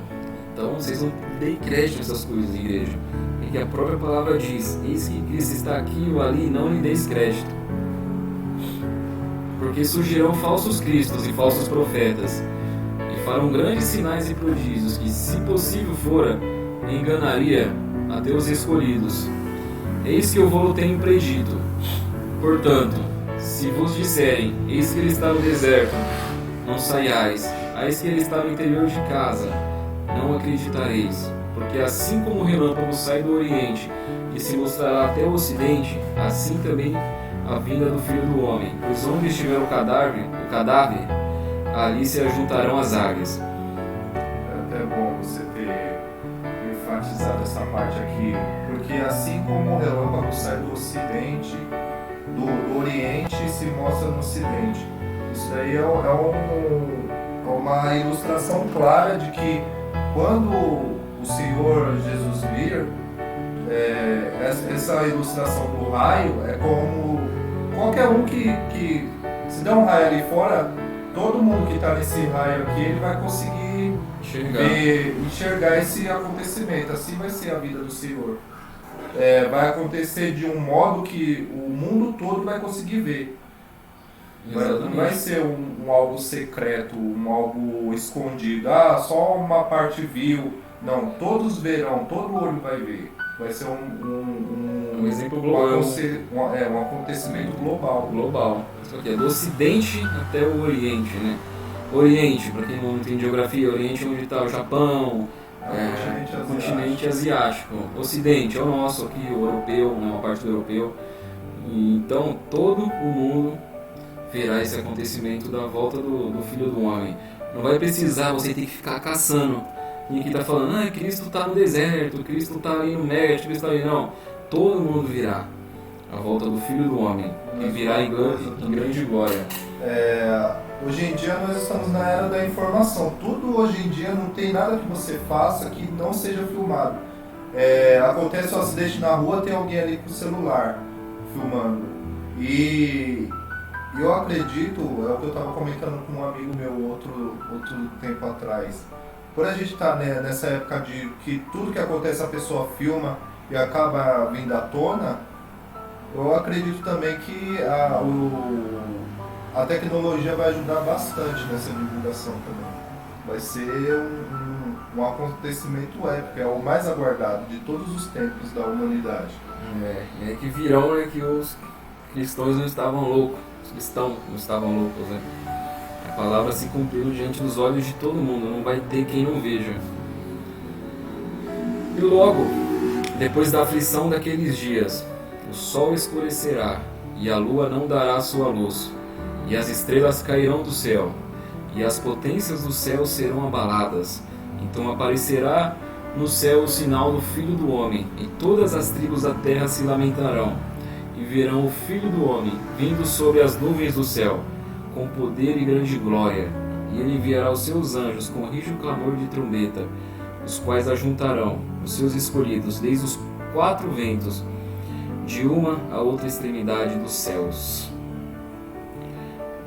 vocês não deem crédito nessas coisas, igreja. Porque a própria palavra diz, eis que Cristo está aqui ou ali, não lhe deis crédito. Porque surgirão falsos cristos e falsos profetas, e farão grandes sinais e prodígios, que, se possível fora, enganaria até os escolhidos. Eis que eu vou tenho predito. Portanto, se vos disserem, eis que ele está no deserto, não saiais, eis que ele está no interior de casa, não acreditareis, porque assim como o relâmpago sai do Oriente e se mostrará até o Ocidente, assim também a vinda do Filho do Homem. Pois onde estiver o cadáver, ali se ajuntarão as águias. É até bom você ter enfatizado essa parte aqui, porque assim como o relâmpago sai do Ocidente, do Oriente e se mostra no Ocidente, isso daí é uma ilustração clara de que quando o Senhor Jesus vir, essa ilustração do raio é como qualquer um que se der um raio ali fora, todo mundo que está nesse raio aqui, ele vai conseguir enxergar esse acontecimento. Assim vai ser a vida do Senhor. Vai acontecer de um modo que o mundo todo vai conseguir ver. Não vai ser um algo secreto, um algo escondido. Só uma parte viu. Não, todos verão, todo olho vai ver. Vai ser um exemplo global. Um acontecimento global. Global. Isso aqui é do Ocidente até o Oriente, né? Oriente, para quem não tem geografia, Oriente é onde está o Japão, continente asiático. Ocidente é o nosso aqui, o europeu, né? Uma parte do europeu. Então todo o mundo verá esse acontecimento da volta do Filho do Homem. Não vai precisar você ter que ficar caçando. E aqui está falando, Cristo está no deserto, Cristo está ali no México, Cristo está ali. Não, todo mundo virá a volta do Filho do Homem, que virá em grande glória. Hoje em dia nós estamos na era da informação. Tudo hoje em dia não tem nada que você faça que não seja filmado. Acontece um acidente na rua, tem alguém ali com o celular filmando. E eu acredito, é o que eu estava comentando com um amigo meu outro tempo atrás. Por a gente estar nessa época de que tudo que acontece a pessoa filma, e acaba vindo à tona, eu acredito também que a tecnologia vai ajudar bastante nessa divulgação também. Vai ser um acontecimento épico, é o mais aguardado de todos os tempos da humanidade. É que virão, né, que os cristãos não estavam loucos, os cristãos não estavam loucos, né? A palavra se cumpriu diante dos olhos de todo mundo, não vai ter quem não veja. E logo, depois da aflição daqueles dias, o sol escurecerá, e a lua não dará sua luz, e as estrelas cairão do céu, e as potências do céu serão abaladas. Então aparecerá no céu o sinal do Filho do Homem, e todas as tribos da terra se lamentarão, e verão o Filho do Homem vindo sobre as nuvens do céu, com poder e grande glória. E ele enviará os seus anjos com rijo clamor de trombeta, os quais ajuntarão os seus escolhidos desde os 4 ventos, de uma a outra extremidade dos céus.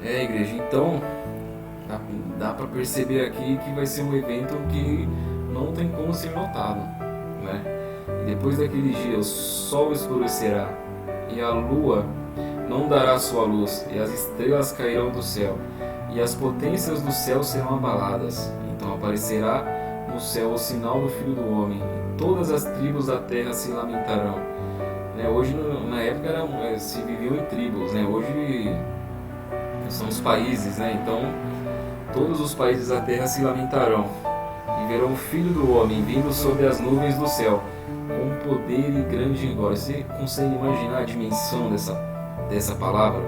Igreja, então dá para perceber aqui que vai ser um evento que não tem como ser notado, né? E depois daquele dia o sol escurecerá e a lua não dará sua luz, e as estrelas cairão do céu, e as potências do céu serão abaladas. Então aparecerá no céu o sinal do Filho do Homem, e todas as tribos da terra se lamentarão. Hoje, na época, se viviam em tribos, né? Hoje são os países, né? Então todos os países da terra se lamentarão, e verão o Filho do Homem vindo sobre as nuvens do céu, com poder e grande glória. Você consegue imaginar a dimensão dessa palavra?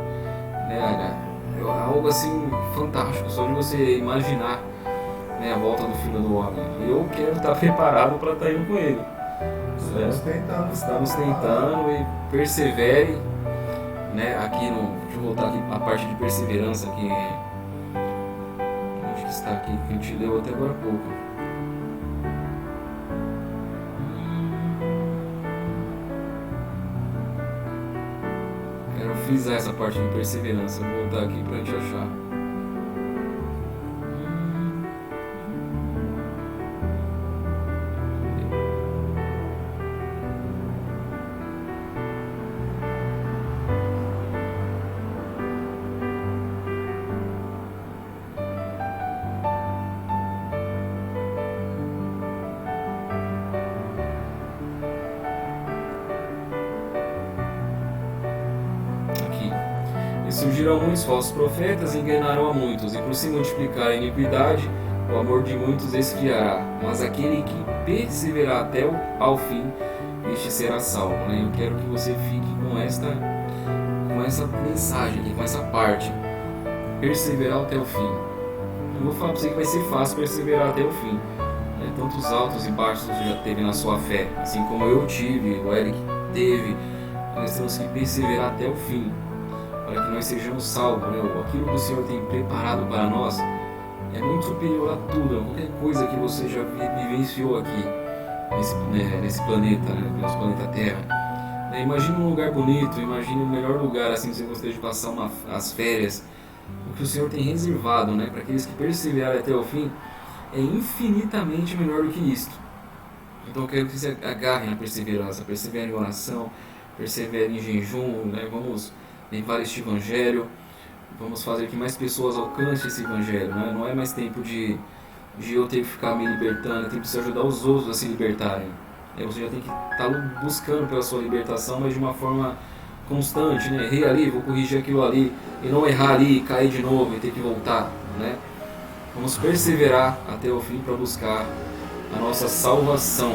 É algo assim fantástico, só de você imaginar, né, a volta do Filho do Homem. Eu quero estar preparado para estar indo com ele. Estamos tentando e persevere, né? Aqui deixa eu voltar aqui a parte de perseverança aqui. Onde que está aqui? Que a gente leu até agora há pouco. Quero frisar essa parte de perseverança. Vou voltar aqui pra gente achar. Surgirão muitos falsos profetas e enganarão a muitos, e por se multiplicar a iniquidade, o amor de muitos esfriará. Mas aquele que perseverar até ao fim, este será salvo. Né? Eu quero que você fique com essa mensagem aqui, com essa parte. Perseverar até o fim. Eu vou falar para você que vai ser fácil perseverar até o fim. Né? Tantos altos e baixos você já teve na sua fé, assim como eu tive, o Eric teve. Nós temos que perseverar até o fim, para que nós sejamos salvos, né? Aquilo que o Senhor tem preparado para nós é muito superior a tudo, a qualquer coisa que você já vivenciou aqui nesse planeta, né? Nosso planeta Terra. Imagine um lugar bonito, imagine o melhor lugar assim que você gostaria de passar as férias. O que o Senhor tem reservado, né, para aqueles que perseverarem até o fim é infinitamente melhor do que isto. Então eu quero que você agarre na perseverança, persevere em oração, persevere em jejum, né? Vamos levar este evangelho, vamos fazer que mais pessoas alcancem esse evangelho, né? Não é mais tempo de eu ter que ficar me libertando, é tempo de você ajudar os outros a se libertarem. Você já tem que estar buscando pela sua libertação, mas de uma forma constante, né? Errei ali, vou corrigir aquilo ali, e não errar ali, cair de novo e ter que voltar, né? Vamos perseverar até o fim para buscar a nossa salvação.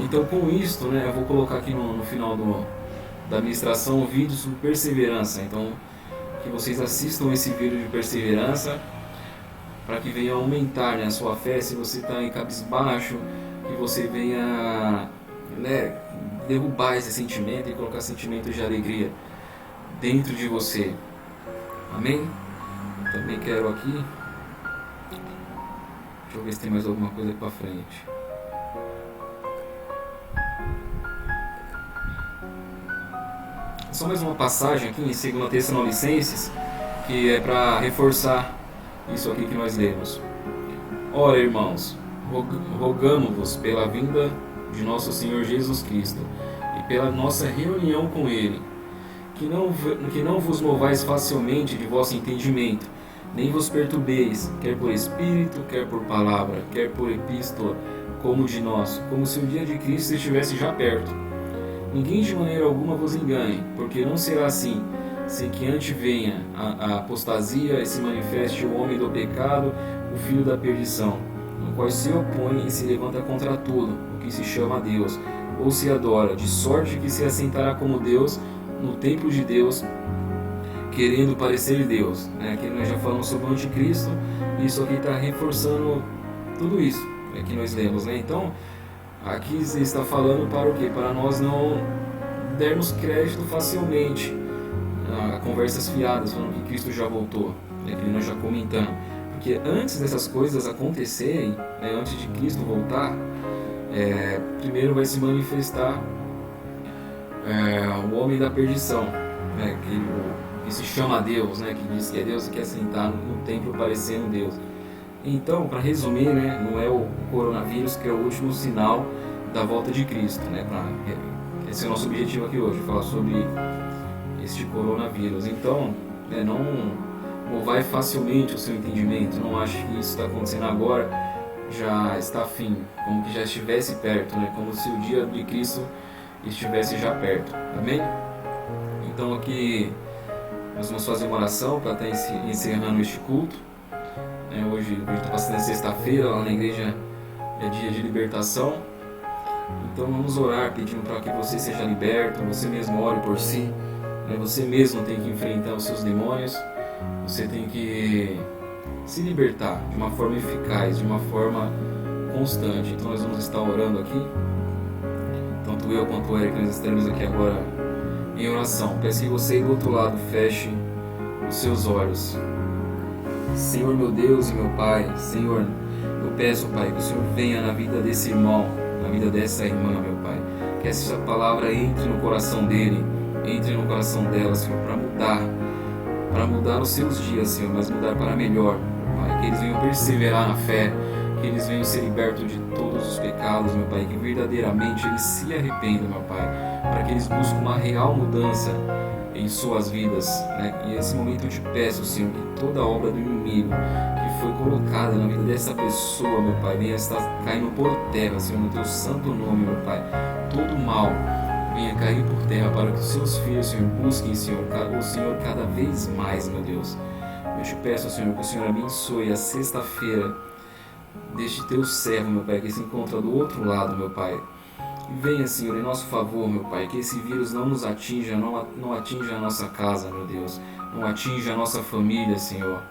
Então com isto, né, eu vou colocar aqui no final da ministração um vídeo sobre perseverança. Então que vocês assistam esse vídeo de perseverança para que venha aumentar, né, a sua fé. Se você está em cabisbaixo, que você venha, né, derrubar esse sentimento e colocar sentimentos de alegria dentro de você. Amém? Também quero aqui, deixa eu ver se tem mais alguma coisa para frente. Só mais uma passagem aqui em 2 Tessalonicenses, que é para reforçar isso aqui que nós lemos. Ora, irmãos, rogamo-vos pela vinda de nosso Senhor Jesus Cristo e pela nossa reunião com Ele, que não vos movais facilmente de vosso entendimento, nem vos perturbeis, quer por espírito, quer por palavra, quer por epístola, como de nós, como se o dia de Cristo estivesse já perto. Ninguém de maneira alguma vos engane, porque não será assim, sem que antes venha a apostasia e se manifeste o homem do pecado, o filho da perdição, no qual se opõe e se levanta contra tudo o que se chama Deus, ou se adora, de sorte que se assentará como Deus no templo de Deus, querendo parecer Deus. Aqui nós já falamos sobre o anticristo, e isso aqui está reforçando tudo isso que nós lemos. Então, aqui está falando para o quê? Para nós não dermos crédito facilmente a conversas fiadas, falando que Cristo já voltou, que nós já comentamos. Porque antes dessas coisas acontecerem, antes de Cristo voltar, primeiro vai se manifestar o homem da perdição, que se chama Deus, que diz que é Deus e quer sentar no templo parecendo Deus. Então, para resumir, não é o coronavírus que é o último sinal da volta de Cristo. Esse é o nosso objetivo aqui hoje, falar sobre este coronavírus. Então, não movai facilmente o seu entendimento, não ache que isso está acontecendo agora, já está fim, como que já estivesse perto, como se o dia de Cristo estivesse já perto. Amém? Então aqui nós vamos fazer uma oração para estar encerrando este culto. Hoje está passando sexta-feira, lá na igreja é dia de libertação. Então vamos orar pedindo para que você seja liberto, você mesmo ore por si. Você mesmo tem que enfrentar os seus demônios, você tem que se libertar de uma forma eficaz, de uma forma constante. Então nós vamos estar orando aqui, tanto eu quanto o Eric, nós estaremos aqui agora em oração. Peço que você do outro lado feche os seus olhos. Senhor meu Deus e meu Pai, Senhor, eu peço, Pai, que o Senhor venha na vida desse irmão, na vida dessa irmã, meu Pai, que essa palavra entre no coração dele, entre no coração dela, Senhor, para mudar os seus dias, Senhor, mas mudar para melhor, Pai, que eles venham perseverar na fé, que eles venham ser libertos de todos os pecados, meu Pai, que verdadeiramente eles se arrependam, meu Pai, para que eles busquem uma real mudança em suas vidas, E nesse momento eu te peço, Senhor, que toda obra do inimigo que foi colocada na vida dessa pessoa, meu Pai, venha estar caindo por terra, Senhor, no teu santo nome, meu Pai. Todo mal venha cair por terra para que os seus filhos, Senhor, busquem, Senhor, o Senhor cada vez mais, meu Deus. Eu te peço, Senhor, que o Senhor abençoe a sexta-feira deste teu servo, meu Pai, que se encontra do outro lado, meu Pai. E venha, Senhor, em nosso favor, meu Pai, que esse vírus não nos atinja, não atinja a nossa casa, meu Deus, não atinja a nossa família, Senhor.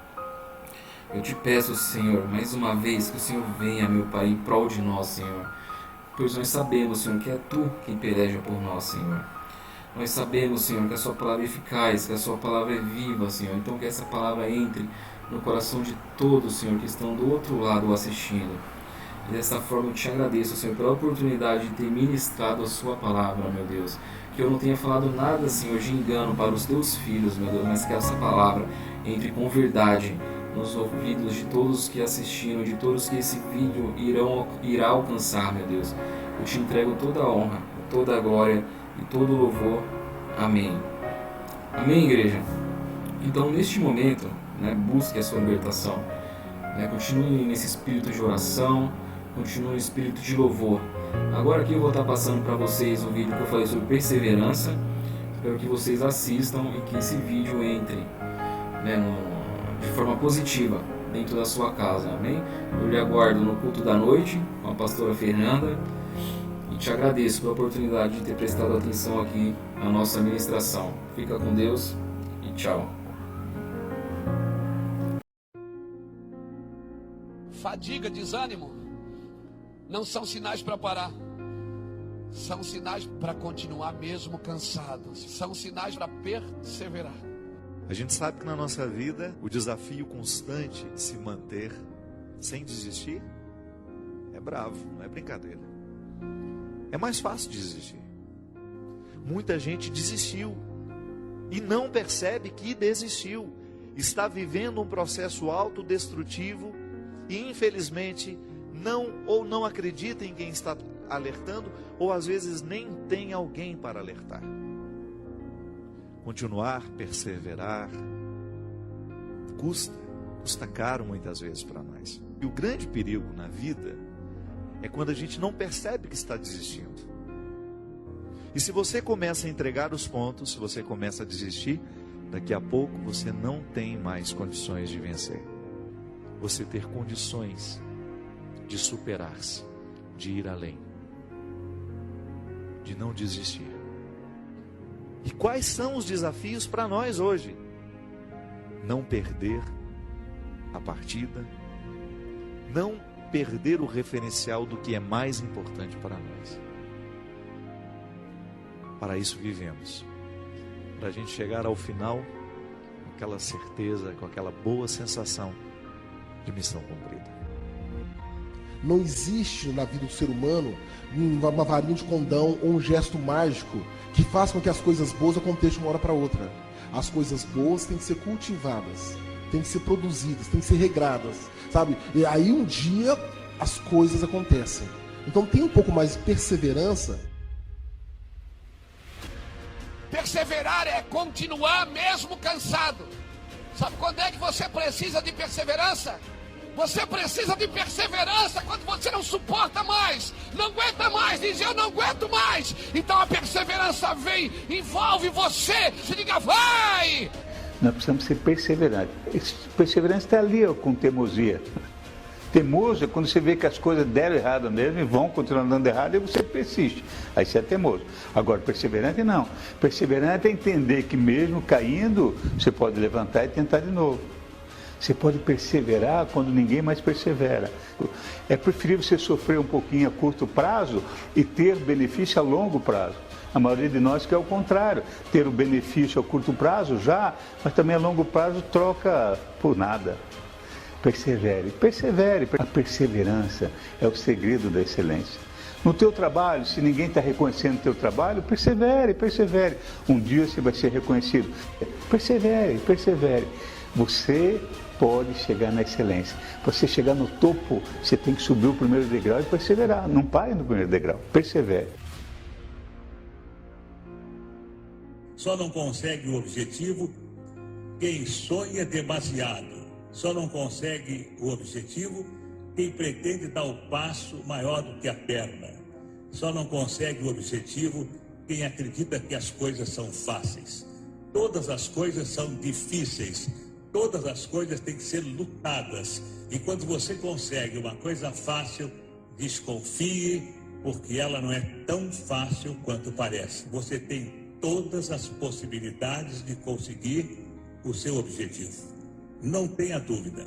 Eu te peço, Senhor, mais uma vez, que o Senhor venha, meu Pai, em prol de nós, Senhor. Pois nós sabemos, Senhor, que é Tu quem peleja por nós, Senhor. Nós sabemos, Senhor, que a Sua palavra é eficaz, que a Sua palavra é viva, Senhor. Então que essa palavra entre no coração de todos, Senhor, que estão do outro lado assistindo. E dessa forma eu te agradeço, Senhor, pela oportunidade de ter ministrado a Sua palavra, meu Deus. Que eu não tenha falado nada, Senhor, de engano para os Teus filhos, meu Deus, mas que essa palavra entre com verdade nos ouvidos de todos que assistiram, de todos que esse vídeo irá alcançar, meu Deus. Eu te entrego toda a honra, toda a glória e todo o louvor. Amém. Amém, igreja? Então, neste momento, busque a sua libertação. Continue nesse espírito de oração, continue no espírito de louvor. Agora aqui eu vou estar passando para vocês o vídeo que eu falei sobre perseverança. Espero que vocês assistam e que esse vídeo entre de forma positiva dentro da sua casa, amém? Eu lhe aguardo no culto da noite com a pastora Fernanda e te agradeço pela oportunidade de ter prestado atenção aqui na nossa ministração. Fica com Deus e tchau. Fadiga, desânimo não são sinais para parar, são sinais para continuar mesmo cansados, são sinais para perseverar. A gente sabe que na nossa vida o desafio constante de se manter sem desistir é bravo, não é brincadeira. É mais fácil desistir. Muita gente desistiu e não percebe que desistiu. Está vivendo um processo autodestrutivo e infelizmente não acredita em quem está alertando, ou às vezes nem tem alguém para alertar. Continuar, perseverar, custa caro muitas vezes para nós. E o grande perigo na vida é quando a gente não percebe que está desistindo. E se você começa a entregar os pontos, se você começa a desistir, daqui a pouco você não tem mais condições de vencer. Você ter condições de superar-se, de ir além, de não desistir. E quais são os desafios para nós hoje? Não perder a partida, não perder o referencial do que é mais importante para nós. Para isso vivemos, para a gente chegar ao final com aquela certeza, com aquela boa sensação de missão cumprida. Não existe na vida do ser humano uma varinha de condão ou um gesto mágico que faça com que as coisas boas aconteçam de uma hora para outra. As coisas boas têm que ser cultivadas, têm que ser produzidas, têm que ser regradas, sabe? E aí um dia as coisas acontecem. Então tem um pouco mais de perseverança. Perseverar é continuar mesmo cansado. Sabe quando é que você precisa de perseverança? Você precisa de perseverança quando você não suporta mais, não aguenta mais, diz eu não aguento mais. Então a perseverança vem, envolve você, se diga vai! Nós precisamos ser perseverantes. Perseverança está ali ó, com teimosia. Teimoso é quando você vê que as coisas deram errado mesmo e vão continuar dando errado e você persiste. Aí você é teimoso. Agora, perseverante não. Perseverante é entender que mesmo caindo, você pode levantar e tentar de novo. Você pode perseverar quando ninguém mais persevera. É preferível você sofrer um pouquinho a curto prazo e ter benefício a longo prazo. A maioria de nós quer o contrário, ter o benefício a curto prazo já, mas também a longo prazo troca por nada. Persevere, persevere. A perseverança é o segredo da excelência. No teu trabalho, se ninguém está reconhecendo o teu trabalho, persevere, persevere. Um dia você vai ser reconhecido. Persevere, persevere. Você pode chegar na excelência. Para você chegar no topo, você tem que subir o primeiro degrau e perseverar. Não pare no primeiro degrau, persevere. Só não consegue o objetivo quem sonha demasiado. Só não consegue o objetivo quem pretende dar o passo maior do que a perna. Só não consegue o objetivo quem acredita que as coisas são fáceis. Todas as coisas são difíceis. Todas as coisas têm que ser lutadas. E quando você consegue uma coisa fácil, desconfie, porque ela não é tão fácil quanto parece. Você tem todas as possibilidades de conseguir o seu objetivo. Não tenha dúvida.